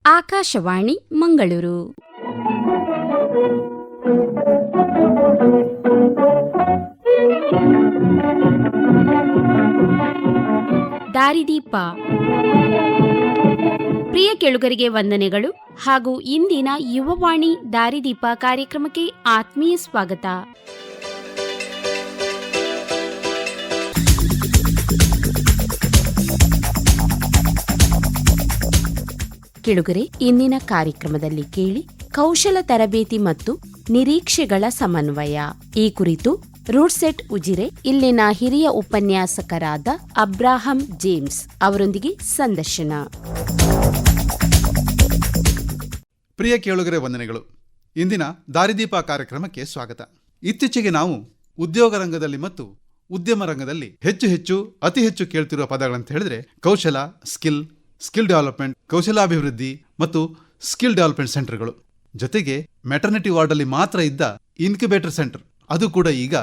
ಆಕಾಶವಾಣಿ ಮಂಗಳೂರು. ದಾರಿದೀಪ. ಪ್ರಿಯ ಕೇಳುಗರಿಗೆ ವಂದನೆಗಳು ಹಾಗೂ ಇಂದಿನ ಯುವವಾಣಿ ದಾರಿದೀಪ ಕಾರ್ಯಕ್ರಮಕ್ಕೆ ಆತ್ಮೀಯ ಸ್ವಾಗತ. ಕೇಳುಗರೆ, ಇಂದಿನ ಕಾರ್ಯಕ್ರಮದಲ್ಲಿ ಕೇಳಿ ಕೌಶಲ ತರಬೇತಿ ಮತ್ತು ನಿರೀಕ್ಷೆಗಳ ಸಮನ್ವಯ. ಈ ಕುರಿತು ರೂಟ್ಸೆಟ್ ಉಜಿರೆ ಇಲ್ಲಿನ ಹಿರಿಯ ಉಪನ್ಯಾಸಕರಾದ ಅಬ್ರಾಹಂ ಜೇಮ್ಸ್ ಅವರೊಂದಿಗೆ ಸಂದರ್ಶನ. ಪ್ರಿಯ ಕೇಳುಗರೆ ವಂದನೆಗಳು. ಇಂದಿನ ದಾರಿದೀಪ ಕಾರ್ಯಕ್ರಮಕ್ಕೆ ಸ್ವಾಗತ. ಇತ್ತೀಚೆಗೆ ನಾವು ಉದ್ಯೋಗ ರಂಗದಲ್ಲಿ ಮತ್ತು ಉದ್ಯಮ ರಂಗದಲ್ಲಿ ಅತಿ ಹೆಚ್ಚು ಕೇಳ್ತಿರುವ ಪದಗಳಂತ ಹೇಳಿದ್ರೆ ಕೌಶಲ, ಸ್ಕಿಲ್ ಡೆವಲಪ್ಮೆಂಟ್, ಕೌಶಲಾಭಿವೃದ್ಧಿ ಮತ್ತು ಸ್ಕಿಲ್ ಡೆವಲಪ್ಮೆಂಟ್ ಸೆಂಟರ್ಗಳು. ಜೊತೆಗೆ ಮೆಟರ್ನಿಟಿ ವಾರ್ಡಲ್ಲಿ ಮಾತ್ರ ಇದ್ದ ಇನ್ಕ್ಯುಬೇಟರ್ ಸೆಂಟರ್, ಅದು ಕೂಡ ಈಗ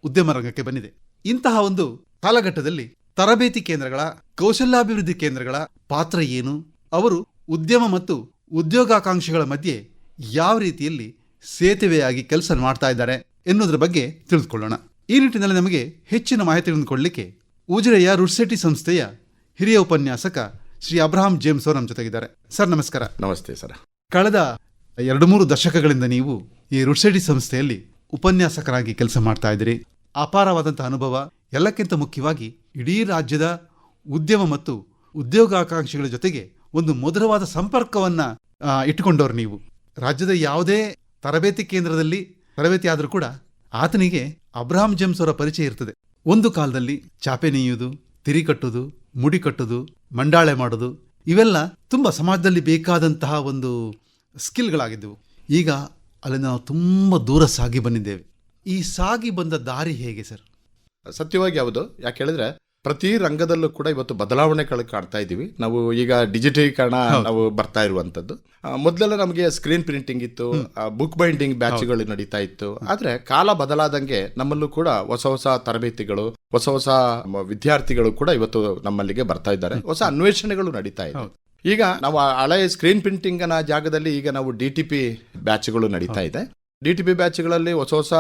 ಉದ್ಯಮ ರಂಗಕ್ಕೆ ಬಂದಿದೆ. ಇಂತಹ ಒಂದು ಕಾಲಘಟ್ಟದಲ್ಲಿ ತರಬೇತಿ ಕೇಂದ್ರಗಳ, ಕೌಶಲ್ಯಾಭಿವೃದ್ಧಿ ಕೇಂದ್ರಗಳ ಪಾತ್ರ ಏನು, ಅವರು ಉದ್ಯಮ ಮತ್ತು ಉದ್ಯೋಗಾಕಾಂಕ್ಷಿಗಳ ಮಧ್ಯೆ ಯಾವ ರೀತಿಯಲ್ಲಿ ಸೇತುವೆಯಾಗಿ ಕೆಲಸ ಮಾಡ್ತಾ ಇದ್ದಾರೆ ಎನ್ನುವುದರ ಬಗ್ಗೆ ತಿಳಿದುಕೊಳ್ಳೋಣ. ಈ ನಿಟ್ಟಿನಲ್ಲಿ ನಮಗೆ ಹೆಚ್ಚಿನ ಮಾಹಿತಿಗಳನ್ನು ಕೊಡಲಿಕ್ಕೆ ಉಜಿರೆಯ ರುಡ್ಸೆಟಿ ಸಂಸ್ಥೆಯ ಹಿರಿಯ ಉಪನ್ಯಾಸಕ ಶ್ರೀ ಅಬ್ರಾಹಂ ಜೇಮ್ಸ್ ಅವರು ನಮ್ಮ ಜೊತೆಗಿದ್ದಾರೆ. ಸರ್, ನಮಸ್ಕಾರ. ನಮಸ್ತೆ ಸರ್. ಕಳೆದ 2-3 ದಶಕಗಳಿಂದ ನೀವು ಈ ರುಡ್ಸೆಟಿ ಸಂಸ್ಥೆಯಲ್ಲಿ ಉಪನ್ಯಾಸಕರಾಗಿ ಕೆಲಸ ಮಾಡ್ತಾ ಇದ್ದೀರಿ. ಅಪಾರವಾದಂತಹ ಅನುಭವ, ಎಲ್ಲಕ್ಕಿಂತ ಮುಖ್ಯವಾಗಿ ಇಡೀ ರಾಜ್ಯದ ಉದ್ಯಮ ಮತ್ತು ಉದ್ಯೋಗಾಕಾಂಕ್ಷಿಗಳ ಜೊತೆಗೆ ಒಂದು ಮಧುರವಾದ ಸಂಪರ್ಕವನ್ನ ಇಟ್ಟುಕೊಂಡವರು ನೀವು. ರಾಜ್ಯದ ಯಾವುದೇ ತರಬೇತಿ ಕೇಂದ್ರದಲ್ಲಿ ತರಬೇತಿ ಆದರೂ ಕೂಡ ಆತನಿಗೆ ಅಬ್ರಾಹಂ ಜೇಮ್ಸ್ ಅವರ ಪರಿಚಯ ಇರ್ತದೆ. ಒಂದು ಕಾಲದಲ್ಲಿ ಚಾಪೆ ನೇಯುವುದು, ತಿರಿ ಕಟ್ಟುವುದು, ಮುಡಿ ಕಟ್ಟುವುದು, ಮಂಡಾಳೆ ಮಾಡೋದು, ಇವೆಲ್ಲ ತುಂಬ ಸಮಾಜದಲ್ಲಿ ಬೇಕಾದಂತಹ ಒಂದು ಸ್ಕಿಲ್ಗಳಾಗಿದ್ದವು. ಈಗ ಅಲ್ಲಿಂದ ನಾವು ತುಂಬ ದೂರ ಸಾಗಿ ಬಂದಿದ್ದೇವೆ. ಈ ಸಾಗಿ ಬಂದ ದಾರಿ ಹೇಗೆ ಸರ್? ಸತ್ಯವಾಗಿ ಯಾವುದು, ಯಾಕೆ ಹೇಳಿದ್ರೆ ಪ್ರತಿ ರಂಗದಲ್ಲೂ ಕೂಡ ಇವತ್ತು ಬದಲಾವಣೆಗಳು ಕಾಣ್ತಾ ಇದ್ದೀವಿ ನಾವು. ಈಗ ಡಿಜಿಟಲೀಕರಣ ನಾವು ಬರ್ತಾ ಇರುವಂಥದ್ದು. ಮೊದಲೆಲ್ಲ ನಮಗೆ ಸ್ಕ್ರೀನ್ ಪ್ರಿಂಟಿಂಗ್ ಇತ್ತು, ಬುಕ್ ಬೈಂಡಿಂಗ್ ಬ್ಯಾಚ್ಗಳು ನಡೀತಾ ಇತ್ತು. ಆದರೆ ಕಾಲ ಬದಲಾದಂಗೆ ನಮ್ಮಲ್ಲೂ ಕೂಡ ಹೊಸ ತರಬೇತಿಗಳು, ಹೊಸ ವಿದ್ಯಾರ್ಥಿಗಳು ಕೂಡ ಇವತ್ತು ನಮ್ಮಲ್ಲಿಗೆ ಬರ್ತಾ ಇದ್ದಾರೆ. ಹೊಸ ಅನ್ವೇಷಣೆಗಳು ನಡೀತಾ ಇದೆ. ಈಗ ನಾವು ಹಳೆ ಸ್ಕ್ರೀನ್ ಪ್ರಿಂಟಿಂಗ್ ನ ಜಾಗದಲ್ಲಿ ಈಗ ನಾವು DTP ಬ್ಯಾಚ್ಗಳು ನಡೀತಾ ಇದೆ. DTP ಬ್ಯಾಚ್ಗಳಲ್ಲಿ ಹೊಸ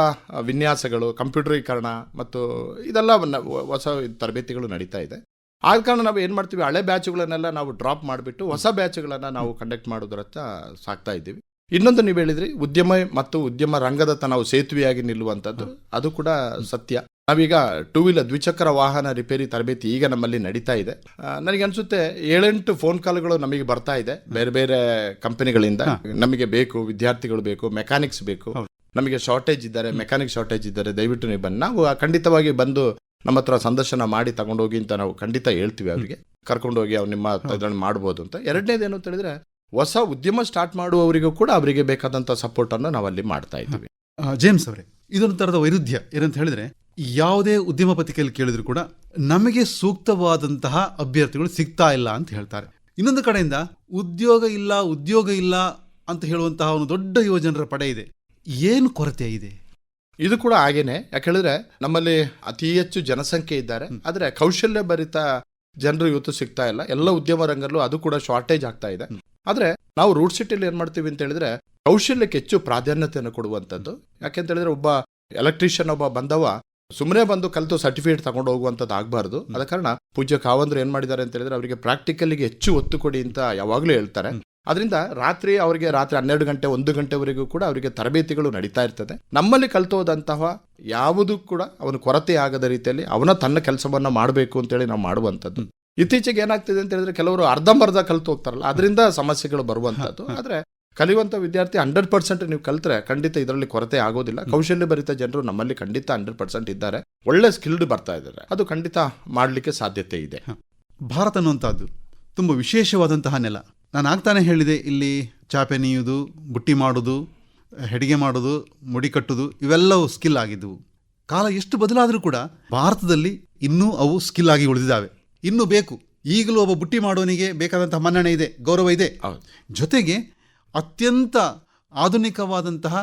ವಿನ್ಯಾಸಗಳು, ಕಂಪ್ಯೂಟರೀಕರಣ ಮತ್ತು ಇದೆಲ್ಲ ಹೊಸ ತರಬೇತಿಗಳು ನಡೀತಾ ಇದೆ. ಆದ ಕಾರಣ ನಾವು ಏನು ಮಾಡ್ತೀವಿ, ಹಳೆ ಬ್ಯಾಚ್ಗಳನ್ನೆಲ್ಲ ನಾವು ಡ್ರಾಪ್ ಮಾಡಿಬಿಟ್ಟು ಹೊಸ ಬ್ಯಾಚ್ಗಳನ್ನು ನಾವು ಕಂಡಕ್ಟ್ ಮಾಡೋದ್ರತ್ತ ಸಾಕ್ತಾ ಇದ್ದೀವಿ. ಇನ್ನೊಂದು ನೀವು ಹೇಳಿದ್ರಿ, ಉದ್ಯಮ ಮತ್ತು ಉದ್ಯಮ ರಂಗದತ್ತ ನಾವು ಸೇತುವೆಯಾಗಿ ನಿಲ್ಲುವಂಥದ್ದು, ಅದು ಕೂಡ ಸತ್ಯ. ನಾವೀಗ 2 ವೀಲರ್ ದ್ವಿಚಕ್ರ ವಾಹನ ರಿಪೇರಿ ತರಬೇತಿ ಈಗ ನಮ್ಮಲ್ಲಿ ನಡೀತಾ ಇದೆ. ನನಗನ್ಸುತ್ತೆ 7-8 ಫೋನ್ ಕಾಲ್ಗಳು ನಮಗೆ ಬರ್ತಾ ಇದೆ ಬೇರೆ ಬೇರೆ ಕಂಪನಿಗಳಿಂದ. ನಮಗೆ ಬೇಕು, ವಿದ್ಯಾರ್ಥಿಗಳು ಬೇಕು, ಮೆಕ್ಯಾನಿಕ್ಸ್ ಬೇಕು, ನಮಗೆ ಶಾರ್ಟೇಜ್ ಇದ್ದಾರೆ, ಮೆಕ್ಯಾನಿಕ್ ಶಾರ್ಟೇಜ್ ಇದ್ದಾರೆ, ದಯವಿಟ್ಟು ನೀವು ಬನ್ನಿ. ನಾವು ಖಂಡಿತವಾಗಿ ಬಂದು ನಮ್ಮ ಹತ್ರ ಸಂದರ್ಶನ ಮಾಡಿ ತಗೊಂಡೋಗಿ ಅಂತ ನಾವು ಖಂಡಿತ ಹೇಳ್ತೀವಿ. ಅವರಿಗೆ ಕರ್ಕೊಂಡೋಗಿ ಅವ್ರು ನಿಮ್ಮ ಇದನ್ನು ಮಾಡ್ಬೋದು ಅಂತ. ಎರಡನೇದೇನು ಅಂತ ಹೇಳಿದ್ರೆ, ಹೊಸ ಉದ್ಯಮ ಸ್ಟಾರ್ಟ್ ಮಾಡುವವರಿಗೂ ಕೂಡ ಅವರಿಗೆ ಬೇಕಾದಂಥ ಸಪೋರ್ಟನ್ನು ನಾವಲ್ಲಿ ಮಾಡ್ತಾ ಇದ್ದೀವಿ. ಜೇಮ್ಸ್ ಅವರೇ, ಇದೊಂದು ಥರದ ವೈರುಧ್ಯ ಏನಂತ ಹೇಳಿದ್ರೆ, ಯಾವುದೇ ಉದ್ಯಮಪತಿ ಕೈಯಲ್ಲಿ ಕೇಳಿದ್ರು ಕೂಡ ನಮಗೆ ಸೂಕ್ತವಾದಂತಹ ಅಭ್ಯರ್ಥಿಗಳು ಸಿಗ್ತಾ ಇಲ್ಲ ಅಂತ ಹೇಳ್ತಾರೆ. ಇನ್ನೊಂದು ಕಡೆಯಿಂದ ಉದ್ಯೋಗ ಇಲ್ಲ ಅಂತ ಹೇಳುವಂತಹ ಒಂದು ದೊಡ್ಡ ಯುವಜನರ ಪಡೆ ಇದೆ. ಏನು ಕೊರತೆ ಇದೆ? ಇದು ಕೂಡ ಹಾಗೇನೆ. ಯಾಕೆ ಹೇಳಿದ್ರೆ ನಮ್ಮಲ್ಲಿ ಅತಿ ಹೆಚ್ಚು ಜನಸಂಖ್ಯೆ ಇದ್ದಾರೆ, ಆದರೆ ಕೌಶಲ್ಯ ಭರಿತ ಜನರು ಇವತ್ತು ಸಿಗ್ತಾ ಇಲ್ಲ. ಎಲ್ಲ ಉದ್ಯಮ ರಂಗದಲ್ಲೂ ಅದು ಕೂಡ ಶಾರ್ಟೇಜ್ ಆಗ್ತಾ ಇದೆ. ಆದರೆ ನಾವು ರೂಟ್ಸೆಟಿಯಲ್ಲಿ ಏನು ಮಾಡ್ತೀವಿ ಅಂತ ಹೇಳಿದ್ರೆ, ಕೌಶಲ್ಯಕ್ಕೆ ಹೆಚ್ಚು ಪ್ರಾಧಾನ್ಯತೆಯನ್ನು ಕೊಡುವಂಥದ್ದು. ಯಾಕೆಂತ ಹೇಳಿದ್ರೆ, ಒಬ್ಬ ಎಲೆಕ್ಟ್ರಿಷಿಯನ್ ಬಂದವ ಸುಮ್ಮನೆ ಬಂದು ಕಲಿತು ಸರ್ಟಿಫಿಕೇಟ್ ತಗೊಂಡು ಹೋಗುವಂಥದ್ದು ಆಗಬಾರ್ದು. ಆದ ಕಾರಣ ಪೂಜ್ಯ ಕಾವಂದ್ರು ಏನು ಮಾಡಿದ್ದಾರೆ ಅಂತ ಹೇಳಿದ್ರೆ, ಅವರಿಗೆ ಪ್ರಾಕ್ಟಿಕಲ್ಗೆ ಹೆಚ್ಚು ಒತ್ತು ಕೊಡಿ ಅಂತ ಯಾವಾಗಲೂ ಹೇಳ್ತಾರೆ. ಅದರಿಂದ ರಾತ್ರಿ 12 ಗಂಟೆ 1 ಗಂಟೆವರೆಗೂ ಕೂಡ ಅವರಿಗೆ ತರಬೇತಿಗಳು ನಡೀತಾ ಇರ್ತದೆ. ನಮ್ಮಲ್ಲಿ ಕಲಿತೋದಂತಹ ಯಾವುದು ಕೂಡ ಅವನು ಕೊರತೆ ಆಗದ ರೀತಿಯಲ್ಲಿ ಅವನ ತನ್ನ ಕೆಲಸವನ್ನು ಮಾಡಬೇಕು ಅಂತೇಳಿ ನಾವು ಮಾಡುವಂಥದ್ದು. ಇತ್ತೀಚೆಗೆ ಏನಾಗ್ತಿದೆ ಅಂತ ಹೇಳಿದ್ರೆ, ಕೆಲವರು ಅರ್ಧಂಬರ್ಧ ಕಲಿತು ಹೋಗ್ತಾರಲ್ಲ, ಅದರಿಂದ ಸಮಸ್ಯೆಗಳು ಬರುವಂಥದ್ದು. ಆದರೆ ಕಲಿಯುವಂಥ ವಿದ್ಯಾರ್ಥಿ 100% ನೀವು ಕಲಿತ್ರೆ ಖಂಡಿತ ಇದರಲ್ಲಿ ಕೊರತೆ ಆಗೋದಿಲ್ಲ. ಕೌಶಲ್ಯ ಭರಿತ ಜನರು ನಮ್ಮಲ್ಲಿ ಖಂಡಿತ 100% ಇದ್ದಾರೆ, ಒಳ್ಳೆ ಸ್ಕಿಲ್ಡ್ ಬರ್ತಾ ಇದ್ದಾರೆ. ಅದು ಖಂಡಿತ ಮಾಡಲಿಕ್ಕೆ ಸಾಧ್ಯತೆ ಇದೆ. ಭಾರತ ಅನ್ನುವಂಥದ್ದು ತುಂಬ ವಿಶೇಷವಾದಂತಹ ನೆಲ. ನಾನು ಆಗ್ತಾನೆ ಹೇಳಿದೆ, ಇಲ್ಲಿ ಚಾಪೆ ನೇಯುವುದು, ಬುಟ್ಟಿ ಮಾಡೋದು, ಹೆಡಿಗೆ ಮಾಡೋದು, ಮುಡಿ ಕಟ್ಟುವುದು, ಇವೆಲ್ಲವೂ ಸ್ಕಿಲ್ ಆಗಿದ್ದವು. ಕಾಲ ಎಷ್ಟು ಬದಲಾದರೂ ಕೂಡ ಭಾರತದಲ್ಲಿ ಇನ್ನೂ ಅವು ಸ್ಕಿಲ್ ಆಗಿ ಉಳಿದಿದ್ದಾವೆ. ಇನ್ನೂ ಬೇಕು. ಈಗಲೂ ಒಬ್ಬ ಬುಟ್ಟಿ ಮಾಡೋನಿಗೆ ಬೇಕಾದಂತಹ ಮನ್ನಣೆ ಇದೆ, ಗೌರವ ಇದೆ. ಜೊತೆಗೆ ಅತ್ಯಂತ ಆಧುನಿಕವಾದಂತಹ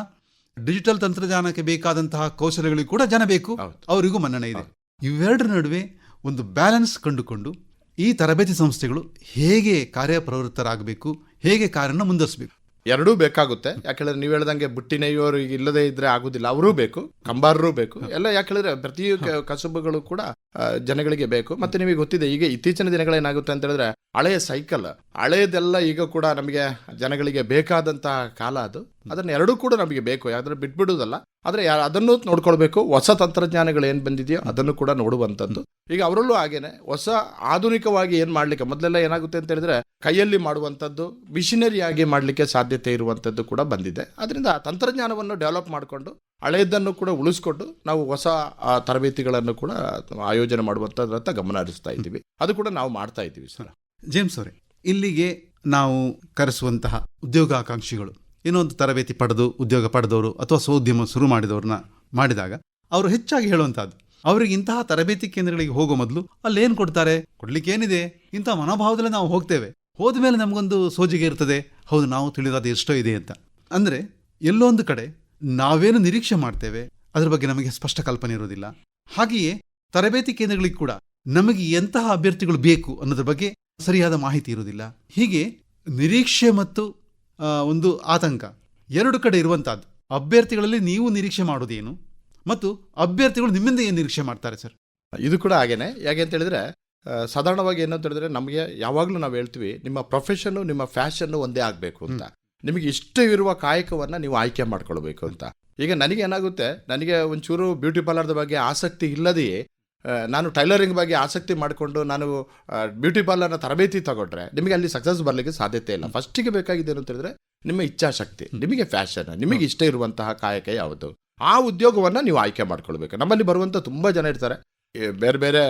ಡಿಜಿಟಲ್ ತಂತ್ರಜ್ಞಾನಕ್ಕೆ ಬೇಕಾದಂತಹ ಕೌಶಲ್ಯಗಳಿಗೂ ಕೂಡ ಜನ ಬೇಕು, ಅವರಿಗೂ ಮನ್ನಣೆ ಇದೆ. ಇವೆರಡರ ನಡುವೆ ಒಂದು ಬ್ಯಾಲೆನ್ಸ್ ಕಂಡುಕೊಂಡು ಈ ತರಬೇತಿ ಸಂಸ್ಥೆಗಳು ಹೇಗೆ ಕಾರ್ಯಪ್ರವೃತ್ತರಾಗಬೇಕು, ಹೇಗೆ ಕಾರ್ಯನ ಮುಂದುವರಿಸಬೇಕು? ಎರಡೂ ಬೇಕಾಗುತ್ತೆ. ಯಾಕೆಳಿದ್ರೆ ನೀವು ಹೇಳ್ದಂಗೆ ಬುಟ್ಟಿ ನೇಯ್ಯೋರು ಇಲ್ಲದೆ ಇದ್ರೆ ಆಗುದಿಲ್ಲ, ಅವರೂ ಬೇಕು, ಕಂಬಾರರು ಬೇಕು, ಎಲ್ಲ ಯಾಕೆಳಿದ್ರೆ ಪ್ರತಿ ಕಸುಬುಗಳು ಕೂಡ ಜನಗಳಿಗೆ ಬೇಕು. ಮತ್ತೆ ನಿಮಗೆ ಗೊತ್ತಿದೆ, ಈಗ ಇತ್ತೀಚಿನ ದಿನಗಳೇನಾಗುತ್ತೆ ಅಂತ ಹೇಳಿದ್ರೆ ಹಳೆಯ ಸೈಕಲ್, ಹಳೆಯದೆಲ್ಲ ಈಗ ಕೂಡ ನಮಗೆ ಜನಗಳಿಗೆ ಬೇಕಾದಂತಹ ಕಾಲ ಅದು. ಅದನ್ನ ಎರಡೂ ಕೂಡ ನಮಗೆ ಬೇಕು, ಯಾವ್ದಾದ್ರು ಬಿಟ್ಬಿಡುವುದಲ್ಲ. ಆದ್ರೆ ಅದನ್ನು ನೋಡ್ಕೊಳ್ಬೇಕು. ಹೊಸ ತಂತ್ರಜ್ಞಾನಗಳು ಏನ್ ಬಂದಿದೆಯೋ ಅದನ್ನು ಕೂಡ ನೋಡುವಂಥದ್ದು. ಈಗ ಅವರಲ್ಲೂ ಹಾಗೇನೆ ಹೊಸ ಆಧುನಿಕವಾಗಿ ಏನ್ ಮಾಡ್ಲಿಕ್ಕೆ, ಮೊದಲೆಲ್ಲ ಏನಾಗುತ್ತೆ ಅಂತ ಹೇಳಿದ್ರೆ ಕೈಯಲ್ಲಿ ಮಾಡುವಂಥದ್ದು ಮಿಷಿನರಿ ಆಗಿ ಮಾಡ್ಲಿಕ್ಕೆ ಸಾಧ್ಯತೆ ಇರುವಂಥದ್ದು ಕೂಡ ಬಂದಿದೆ. ಅದರಿಂದ ತಂತ್ರಜ್ಞಾನವನ್ನು ಡೆವಲಪ್ ಮಾಡಿಕೊಂಡು ಹಳೆಯದನ್ನು ಕೂಡ ಉಳಿಸ್ಕೊಂಡು ನಾವು ಹೊಸ ತರಬೇತಿಗಳನ್ನು ಕೂಡ ಆಯೋಜನೆ ಮಾಡುವಂಥದ್ರತ್ತ ಗಮನ ಹರಿಸ್ತಾ ಇದ್ದೀವಿ. ಅದು ಕೂಡ ನಾವು ಮಾಡ್ತಾ ಇದ್ದೀವಿ ಸರ್. ಜೇಮ್ಸ್ ಅವರೇ, ಇಲ್ಲಿಗೆ ನಾವು ಕರೆಸುವಂತಹ ಉದ್ಯೋಗಾಕಾಂಕ್ಷಿಗಳು ಏನೋ ಒಂದು ತರಬೇತಿ ಪಡೆದು ಉದ್ಯೋಗ ಪಡೆದವರು ಅಥವಾ ಸ್ವೋದ್ಯಮ ಶುರು ಮಾಡಿದವ್ರನ್ನ ಮಾಡಿದಾಗ ಅವರು ಹೆಚ್ಚಾಗಿ ಹೇಳುವಂತಹದ್ದು, ಅವರಿಗೆ ಇಂತಹ ತರಬೇತಿ ಕೇಂದ್ರಗಳಿಗೆ ಹೋಗೋ ಮೊದಲು ಅಲ್ಲೇನು ಕೊಡ್ತಾರೆ, ಕೊಡ್ಲಿಕ್ಕೆ ಏನಿದೆ, ಇಂತಹ ಮನೋಭಾವದಲ್ಲೇ ನಾವು ಹೋಗ್ತೇವೆ. ಹೋದ್ಮೇಲೆ ನಮಗೊಂದು ಸೋಜಿಗೆ ಇರ್ತದೆ, ಹೌದು ನಾವು ತಿಳಿದಾದ ಎಷ್ಟೋ ಇದೆ ಅಂತ. ಅಂದರೆ ಎಲ್ಲೋ ಒಂದು ಕಡೆ ನಾವೇನು ನಿರೀಕ್ಷೆ ಮಾಡ್ತೇವೆ ಅದ್ರ ಬಗ್ಗೆ ನಮಗೆ ಸ್ಪಷ್ಟ ಕಲ್ಪನೆ ಇರೋದಿಲ್ಲ. ಹಾಗೆಯೇ ತರಬೇತಿ ಕೇಂದ್ರಗಳಿಗೆ ಕೂಡ ನಮಗೆ ಎಂತಹ ಅಭ್ಯರ್ಥಿಗಳು ಬೇಕು ಅನ್ನೋದ್ರ ಬಗ್ಗೆ ಸರಿಯಾದ ಮಾಹಿತಿ ಇರುವುದಿಲ್ಲ. ಹೀಗೆ ನಿರೀಕ್ಷೆ ಮತ್ತು ಒಂದು ಆತಂಕ ಎರಡು ಕಡೆ ಇರುವಂತಹದ್ದು. ಅಭ್ಯರ್ಥಿಗಳಲ್ಲಿ ನೀವು ನಿರೀಕ್ಷೆ ಮಾಡೋದೇನು ಮತ್ತು ಅಭ್ಯರ್ಥಿಗಳು ನಿಮ್ಮಿಂದ ಏನು ನಿರೀಕ್ಷೆ ಮಾಡ್ತಾರೆ ಸರ್? ಇದು ಕೂಡ ಹಾಗೇನೆ. ಯಾಕೆ ಅಂತ ಹೇಳಿದ್ರೆ ಸಾಧಾರಣವಾಗಿ ಏನಂತ ಹೇಳಿದ್ರೆ ನಮಗೆ ಯಾವಾಗಲೂ ನಾವು ಹೇಳ್ತೀವಿ, ನಿಮ್ಮ ಪ್ರೊಫೆಷನ್ನು ನಿಮ್ಮ ಫ್ಯಾಷನ್ನು ಒಂದೇ ಆಗಬೇಕು ಅಂತ. ನಿಮಗೆ ಇಷ್ಟವಿರುವ ಕಾಯಕವನ್ನು ನೀವು ಆಯ್ಕೆ ಮಾಡ್ಕೊಳ್ಬೇಕು ಅಂತ. ಈಗ ನನಗೆ ಏನಾಗುತ್ತೆ, ನನಗೆ ಒಂಚೂರು ಬ್ಯೂಟಿ ಪಾರ್ಲರ್ದ ಬಗ್ಗೆ ಆಸಕ್ತಿ ಇಲ್ಲದೆಯೇ ನಾನು ಟೈಲರಿಂಗ್ ಬಗ್ಗೆ ಆಸಕ್ತಿ ಮಾಡಿಕೊಂಡು ನಾನು ಬ್ಯೂಟಿ ಪಾರ್ಲರ್ನ ತರಬೇತಿ ತಗೊಂಡ್ರೆ ನಿಮಗೆ ಅಲ್ಲಿ ಸಕ್ಸಸ್ ಬರಲಿಕ್ಕೆ ಸಾಧ್ಯತೆ ಇಲ್ಲ. ಫಸ್ಟಿಗೆ ಬೇಕಾಗಿದೆ ಏನು ಅಂತ ಹೇಳಿದ್ರೆ ನಿಮ್ಮ ಇಚ್ಛಾಶಕ್ತಿ, ನಿಮಗೆ ಫ್ಯಾಷನ್, ನಿಮಗೆ ಇಷ್ಟ ಇರುವಂತಹ ಕಾಯಕ ಯಾವುದು, ಆ ಉದ್ಯೋಗವನ್ನು ನೀವು ಆಯ್ಕೆ ಮಾಡ್ಕೊಳ್ಬೇಕು. ನಮ್ಮಲ್ಲಿ ಬರುವಂಥ ತುಂಬ ಜನ ಇರ್ತಾರೆ, ಬೇರೆ ಬೇರೆ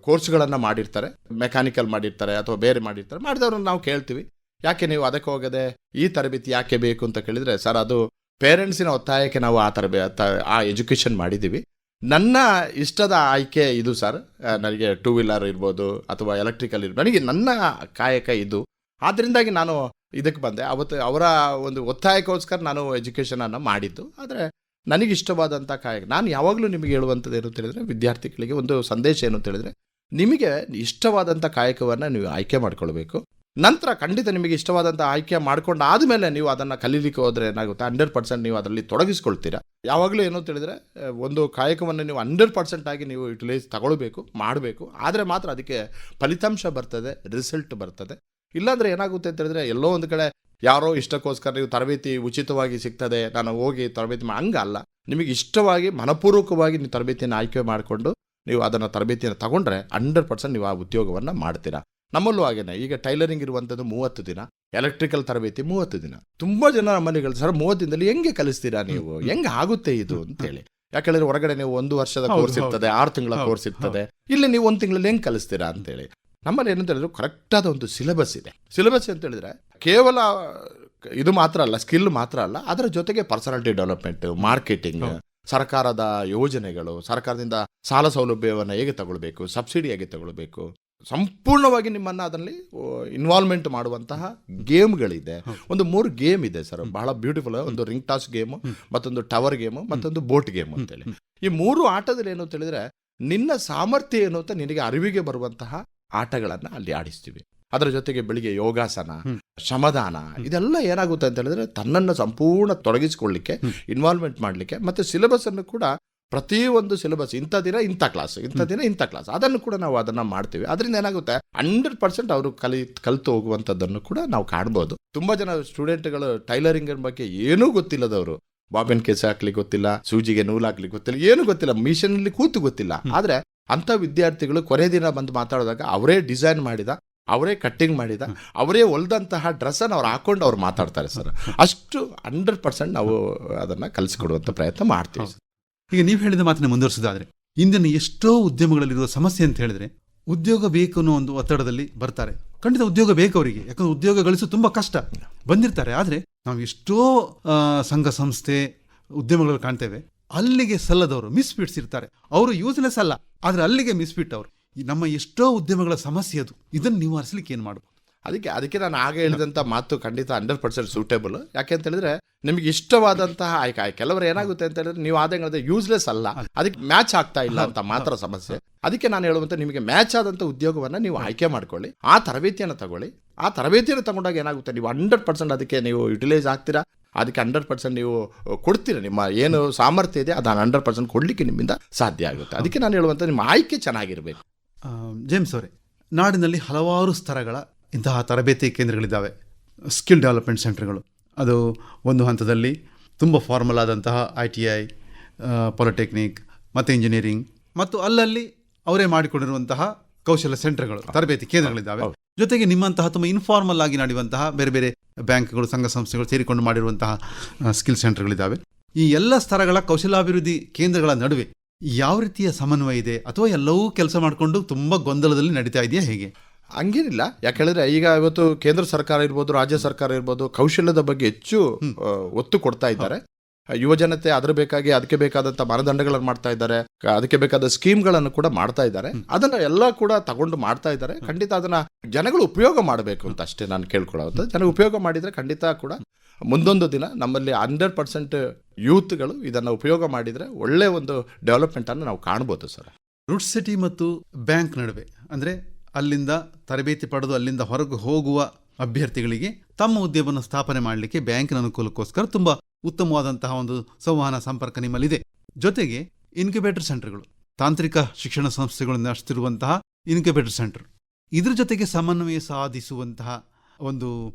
ಕೋರ್ಸ್ಗಳನ್ನು ಮಾಡಿರ್ತಾರೆ, ಮೆಕ್ಯಾನಿಕಲ್ ಮಾಡಿರ್ತಾರೆ ಅಥವಾ ಬೇರೆ ಮಾಡಿರ್ತಾರೆ. ಮಾಡಿದವ್ರನ್ನ ನಾವು ಕೇಳ್ತೀವಿ, ಯಾಕೆ ನೀವು ಅದಕ್ಕೆ ಹೋಗದೆ ಈ ತರಬೇತಿ ಯಾಕೆ ಬೇಕು ಅಂತ ಕೇಳಿದರೆ, ಸರ್ ಅದು ಪೇರೆಂಟ್ಸಿನ ಒತ್ತಾಯಕ್ಕೆ ನಾವು ಆ ಎಜುಕೇಷನ್ ಮಾಡಿದ್ದೀವಿ. ನನ್ನ ಇಷ್ಟದ ಆಯ್ಕೆ ಇದು ಸರ್, ನನಗೆ 2 ವೀಲರ್ ಇರ್ಬೋದು ಅಥವಾ ಎಲೆಕ್ಟ್ರಿಕಲ್ ಇರ್ಬೋದು, ನನಗೆ ನನ್ನ ಕಾಯಕ ಇದು, ಆದ್ದರಿಂದಾಗಿ ನಾನು ಇದಕ್ಕೆ ಬಂದೆ. ಅವತ್ತು ಅವರ ಒಂದು ಒತ್ತಾಯಕ್ಕೋಸ್ಕರ ನಾನು ಎಜುಕೇಷನನ್ನು ಮಾಡಿದ್ದು. ಆದರೆ ನನಗಿಷ್ಟವಾದಂಥ ಕಾಯಕ ನಾನು ಯಾವಾಗಲೂ ನಿಮಗೆ ಹೇಳುವಂಥದ್ದು ಏನು ಅಂತ ಹೇಳಿದ್ರೆ, ವಿದ್ಯಾರ್ಥಿಗಳಿಗೆ ಒಂದು ಸಂದೇಶ ಏನು ಅಂತ ಹೇಳಿದ್ರೆ, ನಿಮಗೆ ಇಷ್ಟವಾದಂಥ ಕಾಯಕವನ್ನು ನೀವು ಆಯ್ಕೆ ಮಾಡ್ಕೊಳ್ಬೇಕು. ನಂತರ ಖಂಡಿತ ನಿಮಗೆ ಇಷ್ಟವಾದಂಥ ಆಯ್ಕೆ ಮಾಡ್ಕೊಂಡು ಆದಮೇಲೆ ನೀವು ಅದನ್ನು ಕಲೀಲಿಕ್ಕೆ ಹೋದರೆ ಏನಾಗುತ್ತೆ, 100% ನೀವು ಅದರಲ್ಲಿ ತೊಡಗಿಸ್ಕೊಳ್ತೀರಾ. ಯಾವಾಗಲೂ ಏನು ಅಂತ ಹೇಳಿದ್ರೆ ಒಂದು ಕಾಯಕವನ್ನು ನೀವು 100% ಆಗಿ ನೀವು ಯುಟಿಲೈಸ್ ತಗೊಳ್ಬೇಕು, ಮಾಡಬೇಕು. ಆದರೆ ಮಾತ್ರ ಅದಕ್ಕೆ ಫಲಿತಾಂಶ ಬರ್ತದೆ, ರಿಸಲ್ಟ್ ಬರ್ತದೆ. ಇಲ್ಲಾಂದರೆ ಏನಾಗುತ್ತೆ ಅಂತ ಹೇಳಿದ್ರೆ ಎಲ್ಲೋ ಒಂದು ಕಡೆ ಯಾರೋ ಇಷ್ಟಕ್ಕೋಸ್ಕರ ನೀವು ತರಬೇತಿ ಉಚಿತವಾಗಿ ಸಿಗ್ತದೆ, ನಾನು ಹೋಗಿ ತರಬೇತಿ ಹಂಗಲ್ಲ. ನಿಮಗೆ ಇಷ್ಟವಾಗಿ ಮನಪೂರ್ವಕವಾಗಿ ನೀವು ತರಬೇತಿಯನ್ನು ಆಯ್ಕೆ ಮಾಡಿಕೊಂಡು ನೀವು ಅದನ್ನು ತರಬೇತಿಯನ್ನು ತಗೊಂಡ್ರೆ 100% ನೀವು ಆ ಉದ್ಯೋಗವನ್ನು ಮಾಡ್ತೀರಾ. ನಮ್ಮಲ್ಲೂ ಹಾಗೇನೆ, ಈಗ ಟೈಲರಿಂಗ್ ಇರುವಂಥದ್ದು 30 ದಿನ, ಎಲೆಕ್ಟ್ರಿಕಲ್ ತರಬೇತಿ 30 ದಿನ. ತುಂಬ ಜನ ನಮ್ಮಲ್ಲಿ ಸರ್ 30 ದಿನದಲ್ಲಿ ಹೆಂಗೆ ಕಲಿಸ್ತೀರಾ ನೀವು, ಹೆಂಗೆ ಆಗುತ್ತೆ ಇದು ಅಂತೇಳಿ. ಯಾಕೆಂದ್ರೆ ಹೊರಗಡೆ ನೀವು 1 ವರ್ಷದ ಕೋರ್ಸ್ ಇರ್ತದೆ, 6 ತಿಂಗಳ ಕೋರ್ಸ್ ಇರ್ತದೆ, ಇಲ್ಲಿ ನೀವು 1 ತಿಂಗಳಲ್ಲಿ ಹೆಂಗೆ ಕಲಿಸ್ತೀರಾ ಅಂತೇಳಿ. ನಮ್ಮಲ್ಲಿ ಏನಂತ ಹೇಳಿದ್ರು ಕರೆಕ್ಟಾದ ಒಂದು ಸಿಲೆಬಸ್ ಇದೆ. ಸಿಲೆಬಸ್ ಅಂತ ಹೇಳಿದ್ರೆ ಕೇವಲ ಇದು ಮಾತ್ರ ಅಲ್ಲ, ಸ್ಕಿಲ್ ಮಾತ್ರ ಅಲ್ಲ, ಅದರ ಜೊತೆಗೆ ಪರ್ಸನಾಲಿಟಿ ಡೆವಲಪ್ಮೆಂಟ್, ಮಾರ್ಕೆಟಿಂಗ್, ಸರ್ಕಾರದ ಯೋಜನೆಗಳು, ಸರ್ಕಾರದಿಂದ ಸಾಲ ಸೌಲಭ್ಯವನ್ನು ಹೇಗೆ ತಗೊಳ್ಬೇಕು, ಸಬ್ಸಿಡಿ ಹೇಗೆ ತಗೊಳ್ಬೇಕು, ಸಂಪೂರ್ಣವಾಗಿ ನಿಮ್ಮನ್ನು ಅದರಲ್ಲಿ ಇನ್ವಾಲ್ವ್ಮೆಂಟ್ ಮಾಡುವಂತಹ ಗೇಮ್ಗಳಿದೆ. ಒಂದು 3 ಗೇಮ್ ಇದೆ ಸರ್, ಬಹಳ ಬ್ಯೂಟಿಫುಲ್. ಒಂದು ರಿಂಗ್ ಟಾಸ್ ಗೇಮು, ಮತ್ತೊಂದು ಟವರ್ ಗೇಮು, ಮತ್ತೊಂದು ಬೋಟ್ ಗೇಮು ಅಂತೇಳಿ. ಈ 3 ಆಟದಲ್ಲಿ ಏನು ಅಂತ ಹೇಳಿದ್ರೆ ನಿನ್ನ ಸಾಮರ್ಥ್ಯ ಏನು ಅಂತ ನಿನಗೆ ಅರಿವಿಗೆ ಬರುವಂತಹ ಆಟಗಳನ್ನು ಅಲ್ಲಿ ಆಡಿಸ್ತೀವಿ. ಅದರ ಜೊತೆಗೆ ಬೆಳಿಗ್ಗೆ ಯೋಗಾಸನ, ಶ್ರಮದಾನ, ಇದೆಲ್ಲ ಏನಾಗುತ್ತೆ ಅಂತ ಹೇಳಿದ್ರೆ ತನ್ನನ್ನು ಸಂಪೂರ್ಣ ತೊಡಗಿಸಿಕೊಳ್ಳಿಕ್ಕೆ, ಇನ್ವಾಲ್ವ್ಮೆಂಟ್ ಮಾಡಲಿಕ್ಕೆ. ಮತ್ತು ಸಿಲೆಬಸ್ ಅನ್ನು ಕೂಡ ಪ್ರತಿಯೊಂದು ಸಿಲೆಬಸ್ ಇಂಥ ದಿನ ಇಂಥ ಕ್ಲಾಸ್, ಇಂಥ ದಿನ ಇಂಥ ಕ್ಲಾಸ್, ಅದನ್ನು ಕೂಡ ನಾವು ಅದನ್ನು ಮಾಡ್ತೀವಿ. ಅದರಿಂದ ಏನಾಗುತ್ತೆ 100% ಅವರು ಕಲಿತು ಹೋಗುವಂಥದ್ದನ್ನು ಕೂಡ ನಾವು ಕಾಣ್ಬೋದು. ತುಂಬ ಜನ ಸ್ಟೂಡೆಂಟ್ಗಳು ಟೈಲರಿಂಗ್ ಬಗ್ಗೆ ಏನೂ ಗೊತ್ತಿಲ್ಲದವರು, ಬಾಬಿನ್ ಕೇಸ್ ಹಾಕ್ಲಿಕ್ಕೆ ಗೊತ್ತಿಲ್ಲ, ಸೂಜಿಗೆ ನೂಲು ಹಾಕ್ಲಿಕ್ಕೆ ಗೊತ್ತಿಲ್ಲ, ಏನು ಗೊತ್ತಿಲ್ಲ, ಮಿಷನ್ನಲ್ಲಿ ಕೂತು ಗೊತ್ತಿಲ್ಲ. ಆದರೆ ಅಂಥ ವಿದ್ಯಾರ್ಥಿಗಳು ಕೊನೆ ದಿನ ಬಂದು ಮಾತಾಡಿದಾಗ ಅವರೇ ಡಿಸೈನ್ ಮಾಡಿದ, ಅವರೇ ಕಟ್ಟಿಂಗ್ ಮಾಡಿದ, ಅವರೇ ಹೊಲ್ದಂತಹ ಡ್ರೆಸ್ಸನ್ನು ಅವ್ರು ಹಾಕೊಂಡು ಅವ್ರು ಮಾತಾಡ್ತಾರೆ ಸರ್. ಅಷ್ಟು 100% ನಾವು ಅದನ್ನು ಕಲಿಸಿಕೊಡುವಂಥ ಪ್ರಯತ್ನ ಮಾಡ್ತೀವಿ. ಈಗ ನೀವು ಹೇಳಿದ ಮಾತನ್ನ ಮುಂದುವರಿಸೋದಾದ್ರೆ, ಇಂದಿನ ಎಷ್ಟೋ ಉದ್ಯಮಗಳಲ್ಲಿರುವ ಸಮಸ್ಯೆ ಅಂತ ಹೇಳಿದ್ರೆ ಉದ್ಯೋಗ ಬೇಕು ಅನ್ನೋ ಒಂದು ಒತ್ತಡದಲ್ಲಿ ಬರ್ತಾರೆ. ಖಂಡಿತ ಉದ್ಯೋಗ ಬೇಕು ಅವರಿಗೆ, ಯಾಕಂದ್ರೆ ಉದ್ಯೋಗ ಗಳಿಸೋದು ತುಂಬ ಕಷ್ಟ, ಬಂದಿರ್ತಾರೆ. ಆದರೆ ನಾವು ಎಷ್ಟೋ ಸಂಘ ಸಂಸ್ಥೆ ಉದ್ಯಮಗಳು ಕಾಣ್ತೇವೆ, ಅಲ್ಲಿಗೆ ಸಲ್ಲದವರು ಮಿಸ್ಫಿಟ್ಸ್ ಇರ್ತಾರೆ. ಅವರು ಯೂಸ್ಲೆಸ್ ಅಲ್ಲ, ಆದರೆ ಅಲ್ಲಿಗೆ ಮಿಸ್ಫಿಟ್ ಅವರು. ನಮ್ಮ ಎಷ್ಟೋ ಉದ್ಯಮಗಳ ಸಮಸ್ಯೆ ಅದು. ಇದನ್ನು ನಿವಾರಿಸಲಿಕ್ಕೆ ಏನು ಮಾಡಬೇಕು? ಅದಕ್ಕೆ ನಾನು ಆಗ ಹೇಳಿದಂಥ ಮಾತು ಖಂಡಿತ 100% ಸೂಟೇಬಲ್. ಯಾಕೆ ಅಂತ ಹೇಳಿದ್ರೆ ನಿಮಗೆ ಇಷ್ಟವಾದಂತಹ ಆಯ್ಕೆ. ಕೆಲವರು ಏನಾಗುತ್ತೆ ಅಂತ ಹೇಳಿದ್ರೆ ನೀವು ಆದಂಗೆ ಯೂಸ್ಲೆಸ್ ಅಲ್ಲ, ಅದಕ್ಕೆ ಮ್ಯಾಚ್ ಆಗ್ತಾ ಇಲ್ಲ ಅಂತ ಮಾತ್ರ ಸಮಸ್ಯೆ. ಅದಕ್ಕೆ ನಾನು ಹೇಳುವಂತ ನಿಮಗೆ ಮ್ಯಾಚ್ ಆದಂಥ ಉದ್ಯೋಗವನ್ನು ನೀವು ಆಯ್ಕೆ ಮಾಡ್ಕೊಳ್ಳಿ, ಆ ತರಬೇತಿಯನ್ನು ತಗೊಳ್ಳಿ. ಆ ತರಬೇತಿಯನ್ನು ತಗೊಂಡಾಗ ಏನಾಗುತ್ತೆ, ನೀವು 100% ಅದಕ್ಕೆ ನೀವು ಯುಟಿಲೈಸ್ ಆಗ್ತೀರಾ, ಅದಕ್ಕೆ 100% ನೀವು ಕೊಡ್ತೀರಾ. ನಿಮ್ಮ ಏನು ಸಾಮರ್ಥ್ಯ ಇದೆ ಅದನ್ನು 100% ಕೊಡಲಿಕ್ಕೆ ನಿಮ್ಮಿಂದ ಸಾಧ್ಯ ಆಗುತ್ತೆ. ಅದಕ್ಕೆ ನಾನು ಹೇಳುವಂಥ ನಿಮ್ಮ ಆಯ್ಕೆ ಚೆನ್ನಾಗಿರಬೇಕು. ಜೇಮ್ಸ್ ಅವರೇ, ನಾಡಿನಲ್ಲಿ ಹಲವಾರು ಸ್ತರಗಳ ಇಂತಹ ತರಬೇತಿ ಕೇಂದ್ರಗಳಿದ್ದಾವೆ, ಸ್ಕಿಲ್ ಡೆವಲಪ್ಮೆಂಟ್ ಸೆಂಟರ್ಗಳು. ಅದು ಒಂದು ಹಂತದಲ್ಲಿ ತುಂಬ ಫಾರ್ಮಲ್ ಆದಂತಹ ITI, ಪಾಲಿಟೆಕ್ನಿಕ್ ಮತ್ತು ಇಂಜಿನಿಯರಿಂಗ್, ಮತ್ತು ಅಲ್ಲಲ್ಲಿ ಅವರೇ ಮಾಡಿಕೊಂಡಿರುವಂತಹ ಕೌಶಲ್ಯ ಸೆಂಟರ್ಗಳು, ತರಬೇತಿ ಕೇಂದ್ರಗಳಿದ್ದಾವೆ. ಜೊತೆಗೆ ನಿಮ್ಮಂತಹ ತುಂಬ ಇನ್ಫಾರ್ಮಲ್ ಆಗಿ ನಡೆಯುವಂತಹ ಬೇರೆ ಬೇರೆ ಬ್ಯಾಂಕ್ಗಳು, ಸಂಘ ಸಂಸ್ಥೆಗಳು ಸೇರಿಕೊಂಡು ಮಾಡಿರುವಂತಹ ಸ್ಕಿಲ್ ಸೆಂಟರ್ಗಳಿದ್ದಾವೆ. ಈ ಎಲ್ಲ ಸ್ತರಗಳ ಕೌಶಲಾಭಿವೃದ್ಧಿ ಕೇಂದ್ರಗಳ ನಡುವೆ ಯಾವ ರೀತಿಯ ಸಮನ್ವಯ ಇದೆ, ಅಥವಾ ಎಲ್ಲವೂ ಕೆಲಸ ಮಾಡಿಕೊಂಡು ತುಂಬ ಗೊಂದಲದಲ್ಲಿ ನಡೀತಾ ಇದೆಯಾ, ಹೇಗೆ? ಹಂಗೇನಿಲ್ಲ. ಯಾಕೆ ಹೇಳಿದ್ರೆ ಈಗ ಇವತ್ತು ಕೇಂದ್ರ ಸರ್ಕಾರ ಇರ್ಬೋದು, ರಾಜ್ಯ ಸರ್ಕಾರ ಇರ್ಬೋದು, ಕೌಶಲ್ಯದ ಬಗ್ಗೆ ಹೆಚ್ಚು ಒತ್ತು ಕೊಡ್ತಾ ಇದ್ದಾರೆ. ಯುವಜನತೆ ಅದಕ್ಕೆ ಬೇಕಾದಂಥ ಮಾನದಂಡಗಳನ್ನು ಮಾಡ್ತಾ ಇದ್ದಾರೆ, ಅದಕ್ಕೆ ಬೇಕಾದ ಸ್ಕೀಮ್ಗಳನ್ನು ಕೂಡ ಮಾಡ್ತಾ ಇದ್ದಾರೆ. ಅದನ್ನ ಎಲ್ಲ ಕೂಡ ತಗೊಂಡು ಮಾಡ್ತಾ ಇದ್ದಾರೆ. ಖಂಡಿತ ಅದನ್ನ ಜನಗಳು ಉಪಯೋಗ ಮಾಡಬೇಕು ಅಂತ ಅಷ್ಟೇ ನಾನು ಕೇಳ್ಕೊಳ್ಳೋದು. ಜನ ಉಪಯೋಗ ಮಾಡಿದ್ರೆ ಖಂಡಿತ ಕೂಡ ಮುಂದೊಂದು ದಿನ ನಮ್ಮಲ್ಲಿ 100% ಯೂತ್ಗಳು ಇದನ್ನ ಉಪಯೋಗ ಮಾಡಿದ್ರೆ ಒಳ್ಳೆ ಒಂದು ಡೆವಲಪ್ಮೆಂಟ್ ಅನ್ನು ನಾವು ಕಾಣ್ಬೋದು ಸರ್. ರೂಟ್ ಸಿಟಿ ಮತ್ತು ಬ್ಯಾಂಕ್ ನಡುವೆ, ಅಂದರೆ ಅಲ್ಲಿಂದ ತರಬೇತಿ ಪಡೆದು ಅಲ್ಲಿಂದ ಹೊರಗೆ ಹೋಗುವ ಅಭ್ಯರ್ಥಿಗಳಿಗೆ ತಮ್ಮ ಉದ್ಯಮವನ್ನು ಸ್ಥಾಪನೆ ಮಾಡಲಿಕ್ಕೆ ಬ್ಯಾಂಕಿನ ಅನುಕೂಲಕ್ಕೋಸ್ಕರ ತುಂಬ ಉತ್ತಮವಾದಂತಹ ಒಂದು ಸಂವಹನ ಸಂಪರ್ಕ ನಿಮ್ಮಲ್ಲಿದೆ. ಜೊತೆಗೆ ಇನ್ಕ್ಯುಬೇಟರ್ ಸೆಂಟರ್ಗಳು, ತಾಂತ್ರಿಕ ಶಿಕ್ಷಣ ಸಂಸ್ಥೆಗಳನ್ನು ನಡೆಸುತ್ತಿರುವಂತಹ ಇನ್ಕ್ಯುಬೇಟರ್ ಸೆಂಟರ್, ಇದ್ರ ಜೊತೆಗೆ ಸಮನ್ವಯ ಸಾಧಿಸುವಂತಹ ಒಂದು